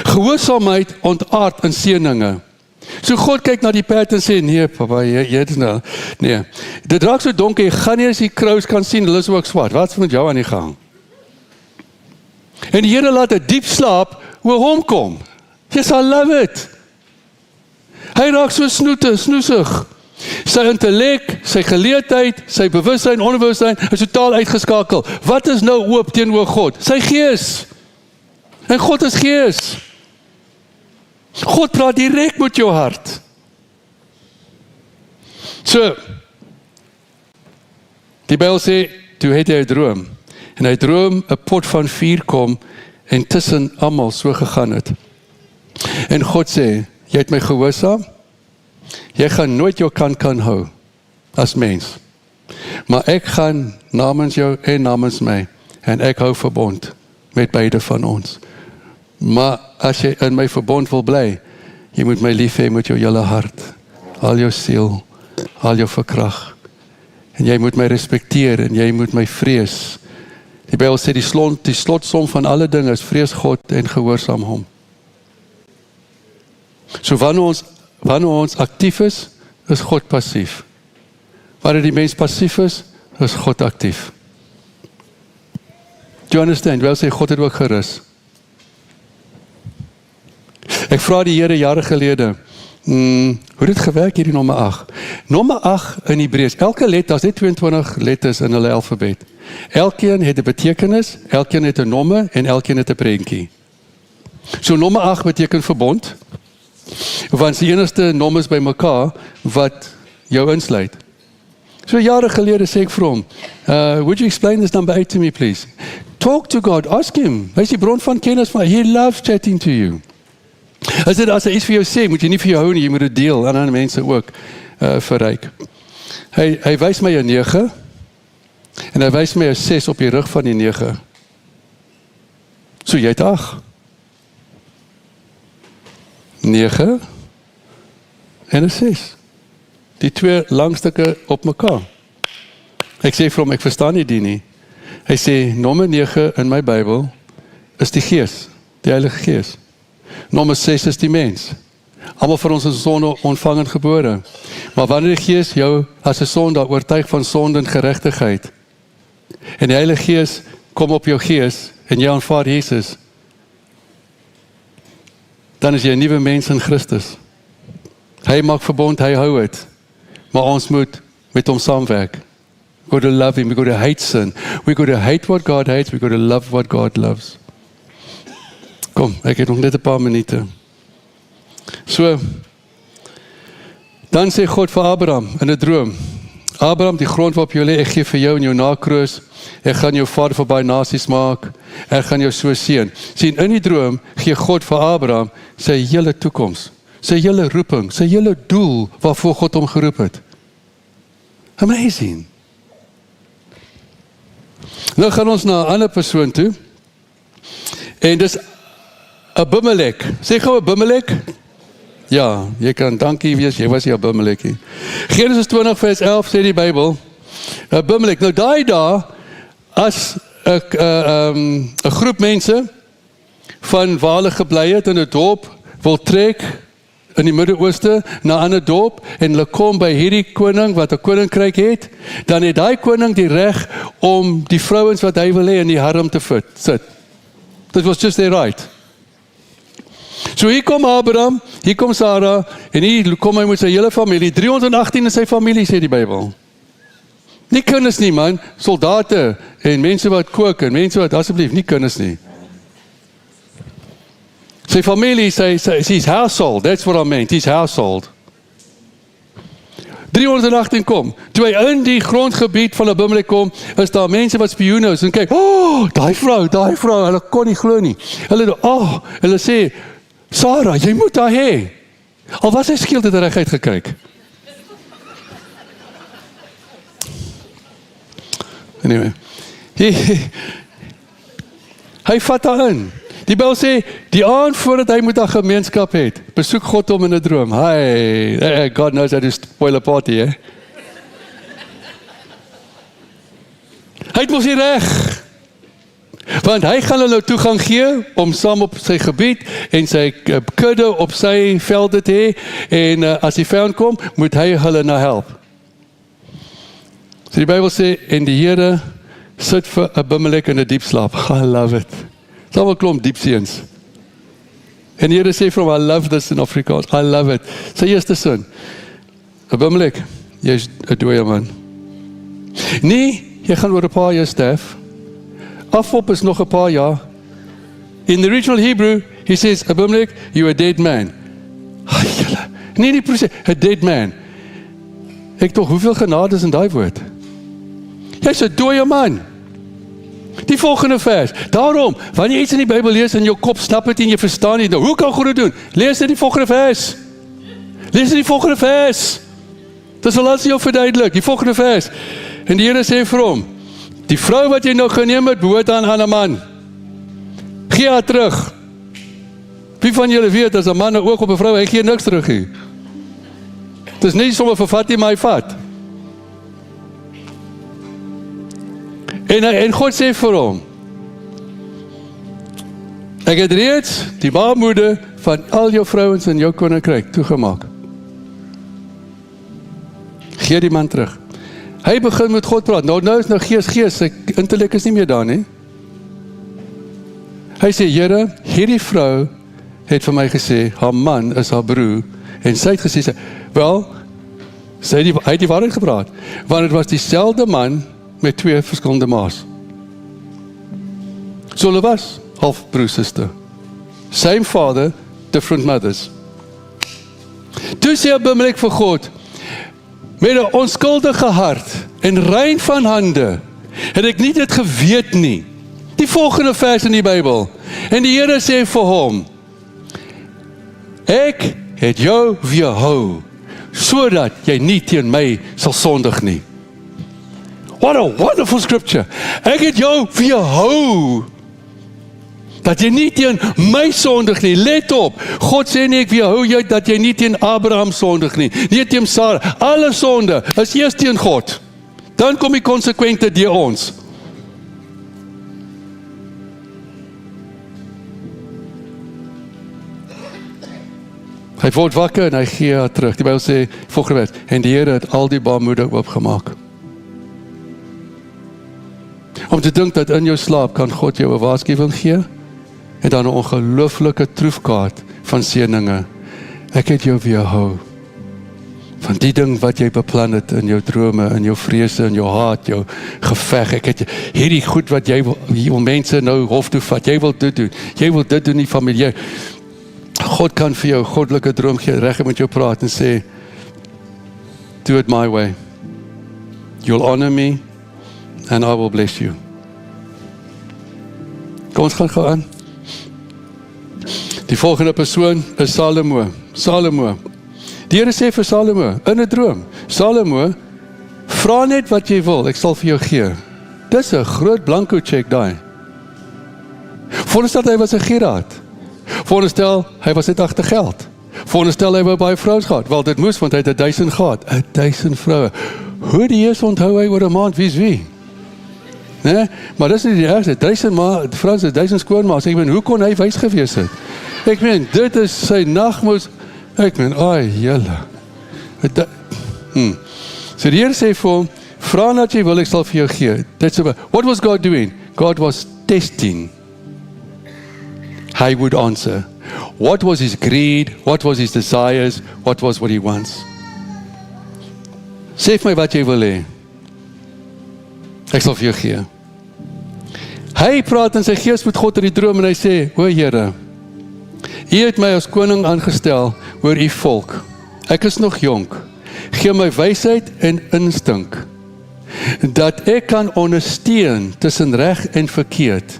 S1: Gehoorsaamheid ontaard in seëninge. So God kyk na die perd en sê, nee papa, jy is nou, nee. Dit raak so donker, jy gaan nie as die crows kan sien, hulle is ook swart. Wat is met jou aan die gang? En die Here laat 'n diep slaap oor hom kom. Yes, I love it. Hy raak so snoesig. Sy intellek, sy geleerdheid, sy bewussyn, onbewussyn is totaal uitgeskakel. Wat is nou oop teenoor God? Sy gees. En God is gees. God praat direk met jou hart. So, die Bybel sê, toe het hy 'n droom. En hy droom 'n pot van vuur kom en tussen almal so gegaan het. En God sê, jy het my gehoorsaam. Jy gaan nooit jou kant kan hou as mens. Maar ek gaan namens jou en namens my en ek hou verbond met beide van ons. Maar as jy in my verbond wil bly, jy moet my lief hê met jou hele hart, al jou siel, al jou verkrag. En jy moet my respekteer en jy moet my vrees. Die Bybel sê die slotsom van alle dinge is vrees God en gehoorsaam hom. So wanneer ons aktief is God passief. Wanneer die mens passief is God aktief. Do you understand? Wel sê God het ook gerus. Ek vra die Here jare gelede, hoe dit gewerk hierdie nommer 8? Nommer 8 in Hebreërs, elke letter, daar's net 22 letters in hulle alfabet. Elkeen het 'n betekenis, elkeen het 'n nommer en elkeen het 'n prentjie. So nommer 8 beteken verbond, want die enigste nommers by mekaar wat jou insluit. So jare gelede sê ek vir hom, would you explain this number 8 to me please? Talk to God, ask him. Hy is die bron van kennis van, he loves chatting to you. As hy iets vir jou sê, moet jy nie vir jou hou nie, jy moet dit deel aan ander mense ook verryk. Hy wys my 'n 9 en hy wys my 'n 6 op die rug van die 9. So jy het 8. 9 en 'n 6. Die twee langstukke op mekaar. Ek sê vir hom, ek verstaan nie die nie. Hy sê, nommer 9 in my Bybel is die Gees, die Heilige Gees. Nommer 6 is die mens. Almal van ons is sonde ontvangend gebore. Maar wanneer die Gees jou as 'n sondaar oortuig van sonde en geregtigheid, en die Heilige Gees kom op jou gees, en jy aanvaar Jesus, dan is jy 'n nuwe mens in Christus. Hy maak verbond, hy hou dit. Maar ons moet met hom saamwerk. We got to love him, we got to hate sin. We got to hate what God hates, we got to love what God loves. Kom, ek het nog net 'n paar minute. So, dan sê God vir Abraham in 'n droom, Abraham, die grond waarop jy lê, ek gee vir jou en jou nakroos, ek gaan jou vader vir baie nasies maak, ek gaan jou so seën. Sien, in die droom gee God vir Abraham sy hele toekoms, sy hele roeping, sy hele doel waarvoor God hom geroep het. Amazing. Nou gaan ons na 'n ander persoon toe, en dis Abimelek. Sê gou Abimelek. Ja, jy kan dankie wees, jy was hier Abimelekie. Genesis 20 vers 11 sê die Bybel, Abimelek, nou daai dae, as 'n groep mense van waar hulle gebly het in 'n dorp wil trek in die Midde-Ooste na 'n ander dorp en hulle kom by hierdie koning wat 'n koninkryk het, dan het daai koning die reg om die vrouens wat hy wil hê in die harem te sit. That was just their right. So hier kom Abraham, hier kom Sarah, en hier kom hy met sy hele familie, 318 in sy familie, sê die Bybel. Nie kinders nie man, soldate en mense wat kook en mense wat asseblief nie kinders nie. Sy familie, his household, that's what I meant, his household. 318 kom, toe hy in die grondgebied van Abimelek kom, is daar mense wat spioene is, en kyk, daai vrou, hulle kon nie glo nie. Hulle sê, Sarah, jy moet haar hê. Al was hy skielik het hy reguit gekyk. Anyway, hy vat haar in. Die Bybel sê, die aand voordat hy met haar gemeenskap het, besoek God hom in 'n droom. God knows how to spoil a party, eh? Hy het mos nie reg. Want hy gaan hulle nou toegang gee, om saam op sy gebied, en sy kudde op sy velde te hê, en as die vyand kom, moet hy hulle nou help. So die Bybel sê, en die Here sit vir Abimelek in 'n diep slaap. I love it. Dit is wel klomp diepseens. En die Here sê vir hom, I love this in Afrikaans, I love it. Sy eerste sin, Abimelek, jy is 'n dooie man. Nee, jy gaan oor 'n paar jaar sterf. Afop is nog 'n paar jaar. In the original Hebrew, he says, Abimelek, you're a dead man. Julle, nee, nie presies, a dead man. Ek tog, hoeveel genade is in daai woord? Jy's 'n dooie man. Die volgende vers. Daarom, wanneer jy iets in die Bybel lees in jou kop, snap dit en jy verstaan nie, nou hoe kan God dit doen? Lees net die volgende vers. Lees net die volgende vers. Dit sal alles jou verduidelik. Die volgende vers. En die Here sê vir hom, die vrou wat jy nou geneem het, behoort aan 'n man. Gee haar terug. Wie van julle weet, as 'n man 'n oog op 'n vrou, hy gee niks terug nie. Dit is nie sommer vervat nie, maar hy vat. En God sê vir hom, ek het reeds die baarmoeder van al jou vrouens in jou koninkryk toegemaak. Gee die man terug. Hy begin met God praat. Nou is nou gees, sy intellek is nie meer daar nie. Hy sê, Here, hierdie vrou het vir my gesê, haar man is haar broer, en sy het gesê, wel, hy het die waarheid gepraat, want het was dieselfde man met 2 verskillende ma's. So hulle was half broer suster. Same father, different mothers. Toe sê Abimelek vir God, met 'n onskuldige hart en rein van hande, het ek nie dit geweet nie. Die volgende vers in die Bybel. En die Here sê vir hom, ek het jou weerhou, sodat jy nie teen my sal sondig nie. What a wonderful scripture. Ek het jou weerhou, dat jy nie teen my sondig nie. Let op, God sê nie, ek weerhou jou, dat jy nie teen Abraham sondig nie. Nie teen Sarah. Alle sonde is eers teen God. Dan kom die konsekwente deur ons. Hy word wakker en hy gee haar terug. Die Bybel sê, volgende vers, en die Here het al die baarmoeder oopgemaak. Om te dink dat in jou slaap kan God jou 'n waarskuwing gee, en dan 'n ongelooflike troefkaart van seëninge. Ek het jou weerhou van die ding wat jy beplan het in jou drome, in jou vrese, in jou haat, jou geveg. Ek het hierdie goed wat jy wil mense nou hof toe vat. Jy wil dit doen. Jy wil dit doen, nie familie. God kan vir jou goddelike droom gee, reg met jou praat en sê, do it my way. You'll honor me and I will bless you. Kom ons gaan gou aan. Die volgende persoon is Salomo. Salomo. Die Here sê vir Salomo, in 'n droom, Salomo, vra net wat jy wil, ek sal vir jou gee. Dis 'n groot blanco check daai. Voorstel hy was 'n gieraad. Voorstel hy was net agter geld. Voorstel hy wou baie vrouens gehad. Wel, dit moes, want hy het 1000 gehad. 1000 vroue. Hoe die Jesus onthou hy oor 'n maand, wie's wie? Nee, maar dis nie die ergste. 1000 vrouens is 1000 skoonmaaks. Ek meen, hoe kon hy wys gewees het? Ek meen, dit is sy nagmoes. Ek meen, ai, julle. So die Here sê vir hom, vra wat jy wil, ek sal vir jou gee. That's about. What was God doing? God was testing. He would answer. What was his greed? What was his desires? What was what he wants? Sê vir my wat jy wil hê. Ek sal vir jou gee. Hy praat in sy gees met God in die droom en hy sê, o Here, U het my as koning aangestel oor U volk. Ek is nog jonk. Gee my wysheid en instink, dat ek kan ondersteun tussen reg en verkeerd.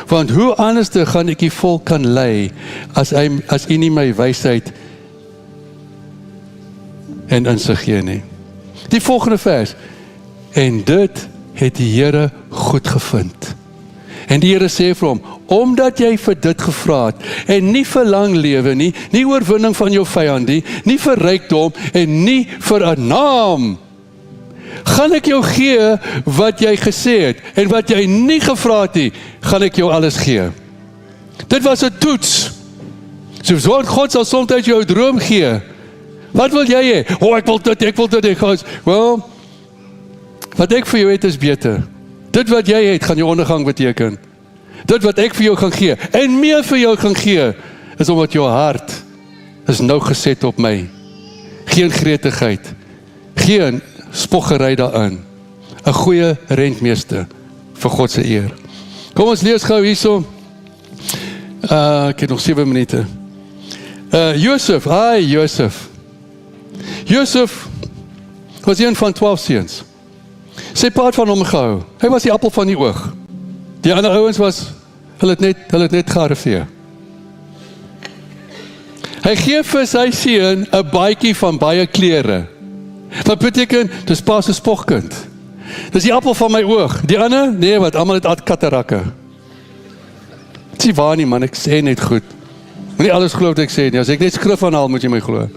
S1: Want hoe anders gaan ek die volk kan lei, as U nie my wysheid en insig gee nie. Die volgende vers, en dit het die Here goed gevind. En die Here sê vir hom, omdat jy vir dit gevra het, en nie vir lang lewe nie, nie oorwinning van jou vyand nie vir rykdom, en nie vir 'n naam, gaan ek jou gee wat jy gesê het, en wat jy nie gevra het nie, gaan ek jou alles gee. Dit was 'n toets. So God sal soms jou droom gee. Wat wil jy hê? Ek wil dit, ek wil dit. Wel, wat ek vir jou het is beter. Dit wat jy het, gaan jou ondergang beteken. Dit wat ek vir jou gaan gee, en meer vir jou gaan gee, is omdat jou hart is nou geset op my. Geen gretigheid, geen spoggery daarin. 'n goeie rentmeester vir God se eer. Kom ons lees gou hierso. Ek het nog 7 minute. Josef was een van 12 seuns. Sy pa het van hom gehou. Hy was die appel van die oog. Die ander ouens hulle het net gearriveer. Hy gee vir sy seun 'n baadjie van baie klere. Wat beteken, dis pa se spogkind. Dis die appel van my oog. Die ander, nee wat, almal het katarakke. Dit is waar nie man, ek sê net goed. Moenie alles glo wat ek sê nie, as ek net skrif aanhaal, moet jy my glo.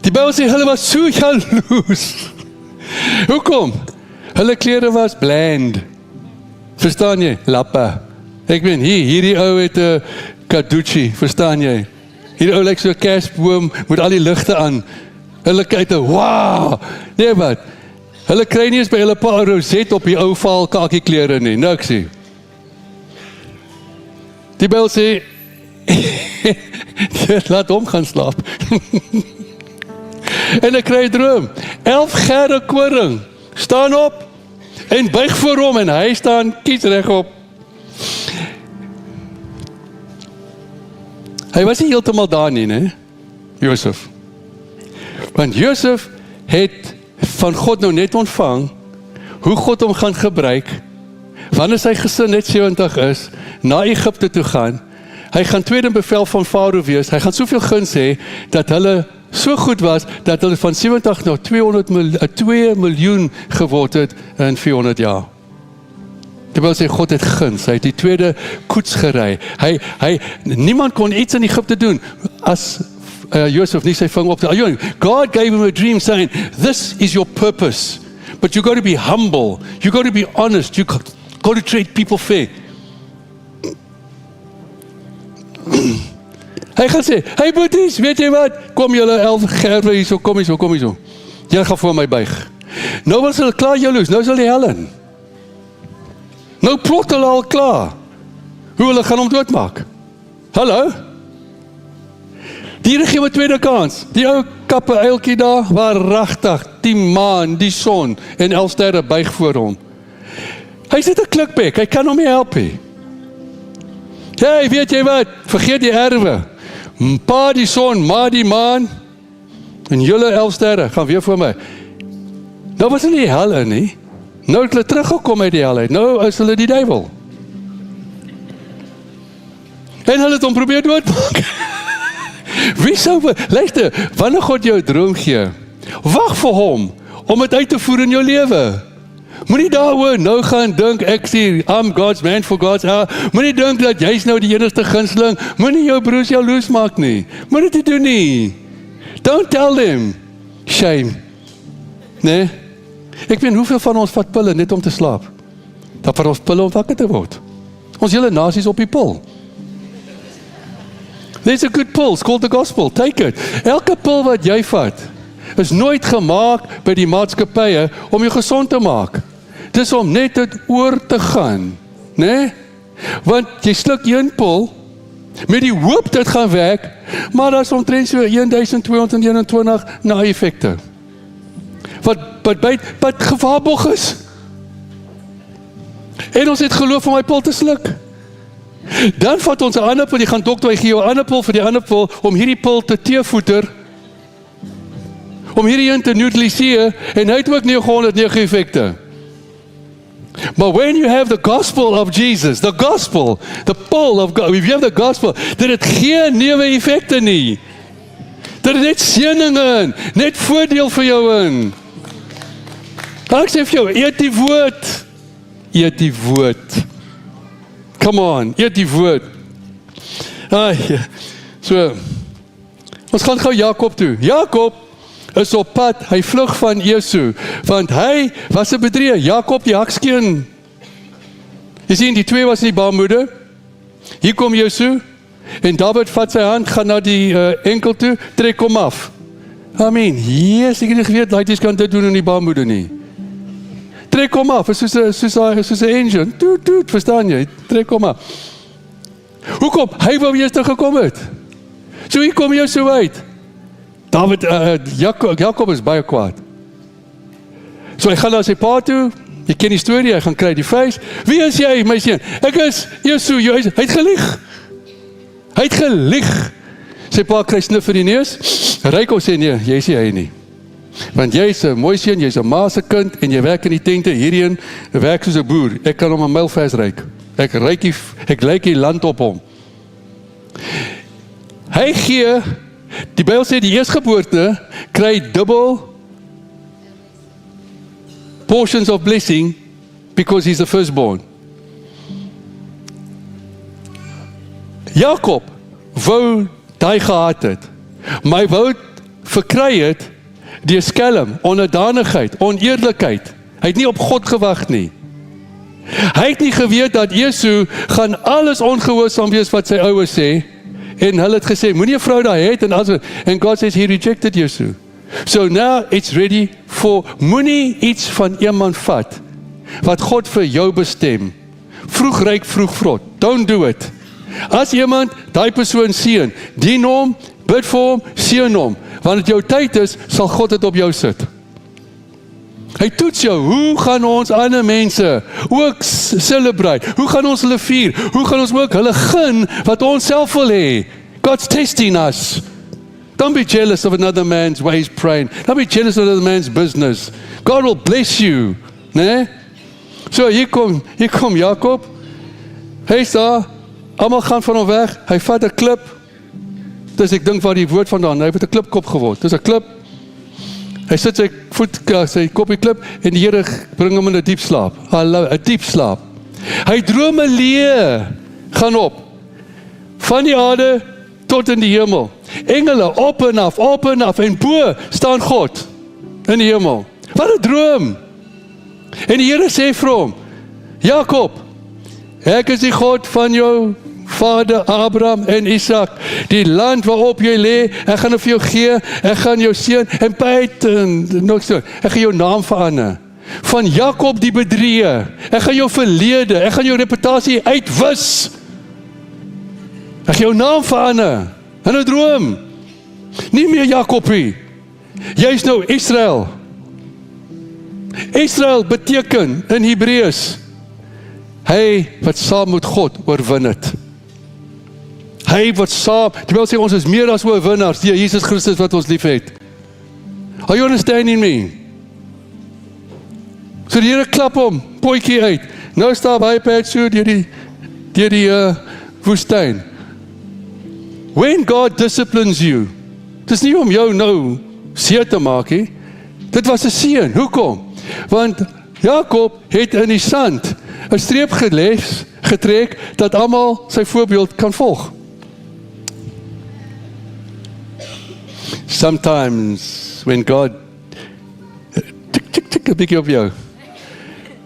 S1: Die Bybel sê, hulle was so jaloers. Hoekom? Hulle klere was bland. Verstaan jy? Lappe. Ek meen, hierdie ou het 'n kaduchi, verstaan jy? Hierdie ou lyk so 'n kersboom met al die ligte aan. Hulle kyk, wow! Nee wat? Hulle kry nie eens by hulle pa 'n roset op die ou val kakie klere nie, niks nie. Die Bybel sê, laat hom gaan slaap. En ek kry 'n droom. 11 gerre koring staan op en buig voor hom en hy staan kies regop. Hy was nie heeltemal daar nie, né? Josef. Want Josef het van God nou net ontvang hoe God hom gaan gebruik wanneer sy gesin net 70 is, na Egipte toe gaan. Hy gaan tweede bevel van Farao wees. Hy gaan soveel guns hê dat hulle so goed was dat hulle van 70 na 2 miljoen geword het in 400 jaar. Dit wil sê God het guns. Hy het die tweede koets gery. Niemand kon iets in Egipte doen as Josef nie sy vinger op te. God gave him a dream saying, this is your purpose. But you got to be humble. You got to be honest. You got to treat people fair. Hy gaan sê, hey boeties, weet jy wat? Kom julle 11 gerwe hierso, kom hierso. Julle gaan voor my buig. Nou was hulle klaar jaloes, nou is hulle hel in. Nou plot hulle al klaar. Hoe hulle gaan hom doodmaak. Hallo? Die Here gee 'n tweede kans. Die ou kappe eiltjie daar, waaragtig, die maan, die son en 11 sterre buig voor hom. Hy sit 'n klikbek, hy kan hom nie help nie. Hey, weet jy wat? Vergeet die erwe. Pa die son, ma die maan, en julle 11 sterre, gaan weer voor my. Nou was hulle die hel in nie. Nou het hulle teruggekom uit die hel uit. Nou is hulle die duiwel. En hulle het hom probeer doodmaak. Wie sou, luister, wanneer God jou droom gee, wag vir hom, om het uit te voer in jou lewe. Moenie daaroor nou gaan dink, ek sê, I'm God's man for God's hour. Moenie dink dat jy's nou die enigste gunsteling. Moenie jou broers jaloers maak nie. Moenie dit doen nie. Don't tell them. Shame. Nee? Ek weet hoeveel van ons vat pille net om te slaap. Dat vir ons pille om wakker te word. Ons hele nasie is op die pil. There's a good pill, it's called the gospel. Take it. Elke pil wat jy vat, is nooit gemaak by die maatskappye om jou gesond te maak. Dis om net dit oor te gaan, né? Want jy sluk een pil met die hoop dit gaan werk, maar daar is omtrent so 1221 na-effekte. wat gevaarborg is. En ons het geloof om my pil te sluk. Dan vat ons 'n ander pil, die gaan dokter, hy gee jou 'n ander pil vir die ander pil, om hierdie pil te teevoeter, om hierdie een te neutraliseer, en hy het ook 909 effekte. But when you have the gospel of Jesus, the gospel, the pull of God, if you have the gospel, dit het geen neeweffekte nie. Dit het net seëninge in, net voordeel vir jou in. Ek sê vir jou, eet die woord. Eet die woord. Come on, eet die woord. So, ons gaan gou Jakob toe. Jakob is op pad, hy vlug van Esau, want hy was 'n bedrieger. Jakob die hakskeen. Jy sien, die twee was in die baarmoeder. Hier kom Esau, en David vat sy hand, gaan na die enkel toe, trek hom af. Amen. Yes, ek het nie geweet, laities kan dit doen in die baarmoeder nie. Trek hom af, soos 'n engine. Toet, verstaan jy? Trek hom af. Hoekom? Hy wou eers gekom het. So hier kom jy so uit. David, Jakob is baie kwaad. So hy gaan na sy pa toe, jy ken die storie, hy gaan kry die vleis. Wie is jy, my seun? Ek is Esau, hy het gelieg. Hy het gelieg. Sy pa kry snif vir die neus, ryk ons sê nee, jy is nie hy nie. Want jy is 'n mooi seun, jy is 'n ma se kind, en jy werk in die tente, hierheen, werk soos 'n boer. Ek kan hom 'n myl vers ryk. Ek lyk die land op hom. Hy gee, die Bybel sê die eerstgeboorte kry dubbel portions of blessing because he's the firstborn. Jakob wou daai gehad het, maar hy wou het verkry het deur skelm, onderdanigheid, oneerlikheid. Hy het nie op God gewag nie. Hy het nie geweet dat Esau gaan alles ongehoorsaam wees wat sy ouers sê, en hulle het gesê, moenie 'n vrou daar het, and God says he rejected Esau. So now it's ready for, moenie iets van iemand vat, wat God vir jou bestem. Vroeg ryk, vroeg vrot. Don't do it. As iemand daai persoon seën, dien hom, bid vir hom, seën hom. Wanneer dit jou tyd is, sal God dit op jou sit. Hy toets jou, hoe gaan ons ander mense ook celebrate? Hoe gaan ons hulle vier? Hoe gaan ons ook hulle gun wat ons self wil hê? God's testing us. Don't be jealous of another man's ways praying. Don't be jealous of another man's business. God will bless you. Nee? So hier kom Jakob. Hy is daar, almal gaan van hom weg. Hy vat 'n klip. Dus ek dink waar die woord vandaan, hy het 'n klipkop geword. Dis 'n klip. Hy sit sy kopie klip, en die Here bring hom in 'n diep slaap. 'n diep slaap. Hy drome leë gaan op. Van die aarde tot in die hemel. Engele op en af, en bo staan God in die hemel. Wat 'n droom. En die Here sê vir hom, Jakob, ek is die God van jou vader Abraham en Isak, die land waarop jy lê, ek gaan het vir jou gee, ek gaan jou seën, en ek gaan jou naam verander, van Jakob die bedrieger, ek gaan jou verlede, ek gaan jou reputasie uitwis, ek gaan jou naam verander, in 'n droom, nie meer Jakobie, jy is nou Israel. Israel beteken in Hebreëus, hy wat saam met God oorwin het. Hy wat saam, terwyl sê ons is meer as oorwinnaars, deur Jesus Christus wat ons lief het. Are you understanding me? So die Here klap hom, potjie uit. Nou staan hy pad so deur die woestyn. When God disciplines you, dis nie om jou nou seer te maak nie. Dit was 'n seën. Hoekom? Want Jakob het in die sand 'n streep getrek dat almal sy voorbeeld kan volg. Sometimes when God tik 'n bietjie op jou,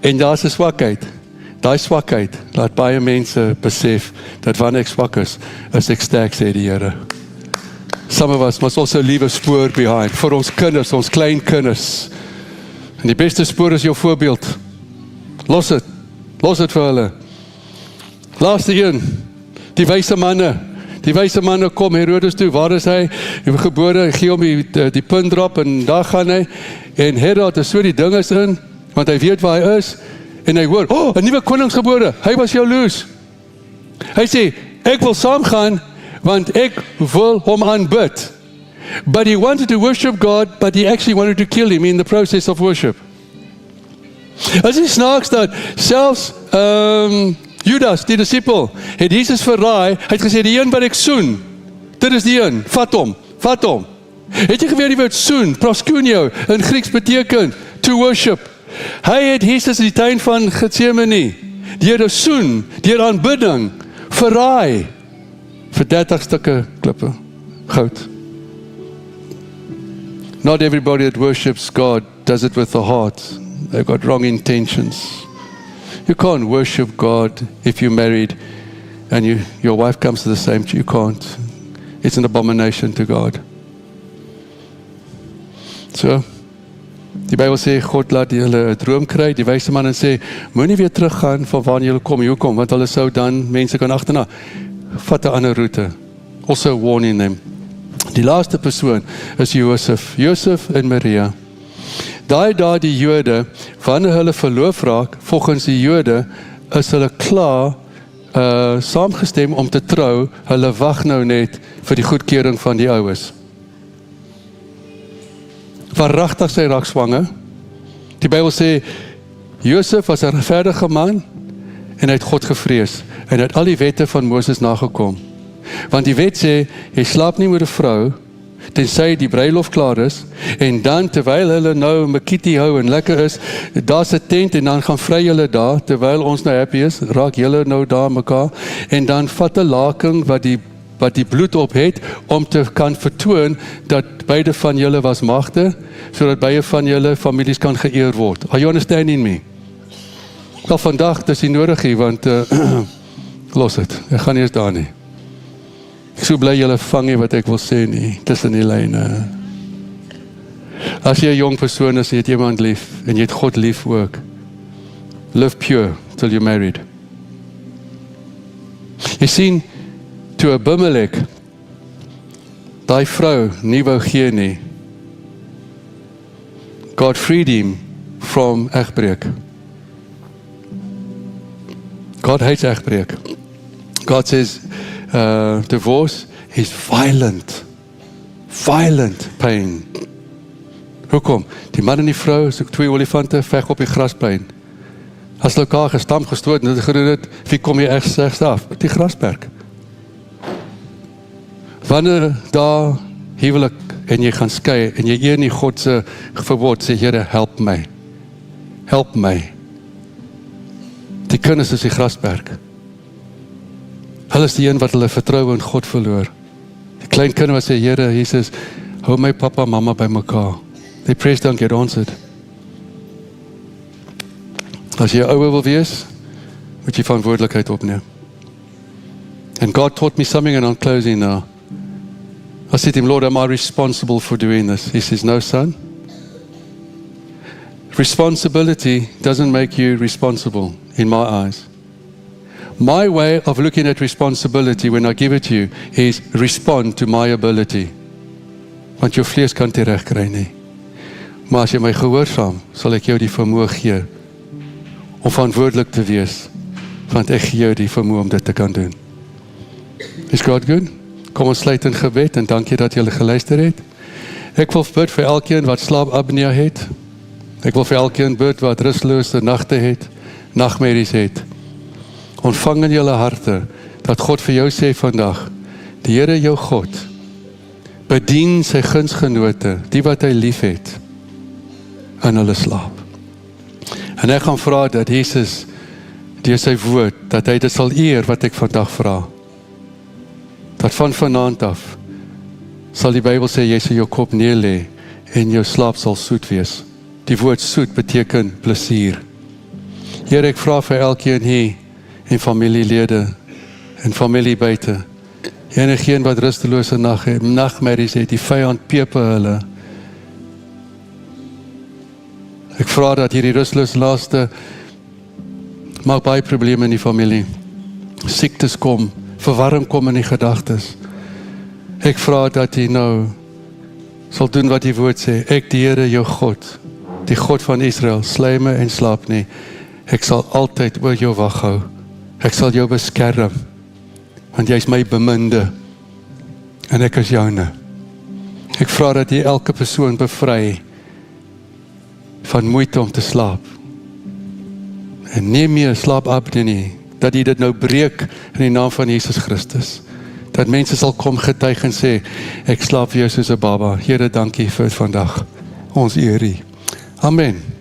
S1: en daar's 'n swakheid. Daai swakheid laat baie mense besef dat wanneer ek swak is ek sterk, sê die Here. Some of us must also leave a spoor behind vir ons kinders, ons klein kinders. En die beste spoor is jou voorbeeld. Los dit vir hulle. Laaste een, die wyse manne. Die wyse manne kom Herodes toe, waar is hy? Hy is gebore, hy gee hom die punt drop, en daar gaan hy, en Herod is so die ding is in, want hy weet waar hy is, en hy hoor, 'n nuwe koningsgebore, hy was jaloers. Hy sê, ek wil saamgaan, want ek wil hom aanbid. But he wanted to worship God, but he actually wanted to kill him in the process of worship. As die snaaks dat, selfs Judas, die discipel, het Jesus verraai, hy het gesê, die een wat ek soen, dit is die een, vat hom. Het jy geweet die woord soen, proskuneo, in Grieks beteken, to worship. Hy het Jesus in die tuin van Getsemane, deur 'n soen, deur aanbidding, verraai, vir 30 stukke klippe, goud. Not everybody that worships God does it with the heart. They've got wrong intentions. You can't worship God if you're married and your wife comes to the same church. You can't. It's an abomination to God. So, die Bybel sê, God laat julle 'n droom kry, die wyse man en sê, moenie weer teruggaan van waar julle kom, hoekom? Want hulle sou dan, mense kan agterna, vat 'n ander roete. Also warning them. Die laaste persoon is Josef en Maria. Daai die Jode, wanneer hulle verloof raak, volgens die Jode, is hulle klaar saamgestem om te trou, hulle wag nou net vir die goedkeuring van die ouers. Waaragtig sy raak swanger. Die Bybel sê, Josef was 'n regverdige man, en hy het God gevrees, en hy het al die wette van Moses nagekom. Want die wet sê, jy slaap nie met 'n vrou, tensy die bruilof klaar is, en dan terwyl hulle nou 'n makiti hou en lekker is, daar's 'n tent en dan gaan vry julle daar, terwyl ons nou happy is, raak julle nou daar mekaar, en dan vat 'n laken wat die bloed op het, om te kan vertoon, dat beide van julle was magte, sodat beide van julle families kan geëer word. Are you understanding me? Wel vandag, dis nie nodig hier, want los het, ek gaan nie eens daar nie. Ek so bly julle vang nie wat ek wil sê nie, tussen die lyne. As jy 'n jong persoon is, jy het iemand lief, en jy het God lief ook, live pure till you're married. Jy sien, toe Abimelek, daai vrou nie wou gee nie, God freed him from egbreek. God hates egbreek. God says, divorce is violent pain. Hoekom? Die man en die vrou, is ook 2 olifante, veg op die grasplein. As hulle elkaar gestamp, gestoot, en dit gedoen het, wie kom jy echt af? Die grasperk. Wanneer daar huwelik, en jy gaan skei, en jy eer nie God se verbod, sê, Here, help my. Die kinders is die grasperk. Hulle is die een wat hulle vertroue in God verloor. Die klein kind wat sê, Here, Jesus, hou my papa, mama by mekaar. Die prayers don't get answered. As jy ouer wil wees, moet jy verantwoordelikheid opneem. And God taught me something, and I'm closing now. I said to him, Lord, am I responsible for doing this? He says, no, son. Responsibility doesn't make you responsible, in my eyes. My way of looking at responsibility when I give it to you is respond to my ability. Want jou vlees kan dit reg kry nie. Maar as jy my gehoorsaam, sal ek jou die vermoë gee om verantwoordelik te wees, want ek gee jou die vermoë om dit te kan doen. Is God good? Kom ons sluit in gebed en dankie dat julle geluister het. Ek wil bid vir elkeen wat slaapapnea het. Ek wil vir elkeen bid wat rustelose nagte het, nagmerries het. Ontvang in julle harte dat God vir jou sê vandag, die Here jou God bedien sy gunsgenote, die wat hy lief het, in hulle slaap. En ek gaan vra dat Jesus deur sy woord, dat hy dit sal eer wat ek vandag vra. Dat van vanaand af sal die Bybel sê, jy sal jou kop neerlê en jou slaap sal soet wees. Die woord soet beteken plesier. Here, ek vra vir elkeen hier en familielede en familie buite. Enigeen wat rustelose nagmerries het, die vyand pepe hulle. Ek vra dat hierdie rustelose laaste maak baie probleme in die familie. Siektes kom, verwarring kom in die gedagtes. Ek vra dat jy nou sal doen wat die woord sê. Ek, die Here jou God, die God van Israel, sly my en slaap nie. Ek sal altyd oor jou wag hou. Ek sal jou beskerm, want jy is my beminde, en ek is joune. Ek vra dat jy elke persoon bevry van moeite om te slaap. En nie meer slaapapnee nie, dat jy dit nou breek in die naam van Jesus Christus. Dat mense sal kom getuig en sê, ek slaap vir jou soos 'n baba. Here, dankie vir vandag. Ons eer U. Amen.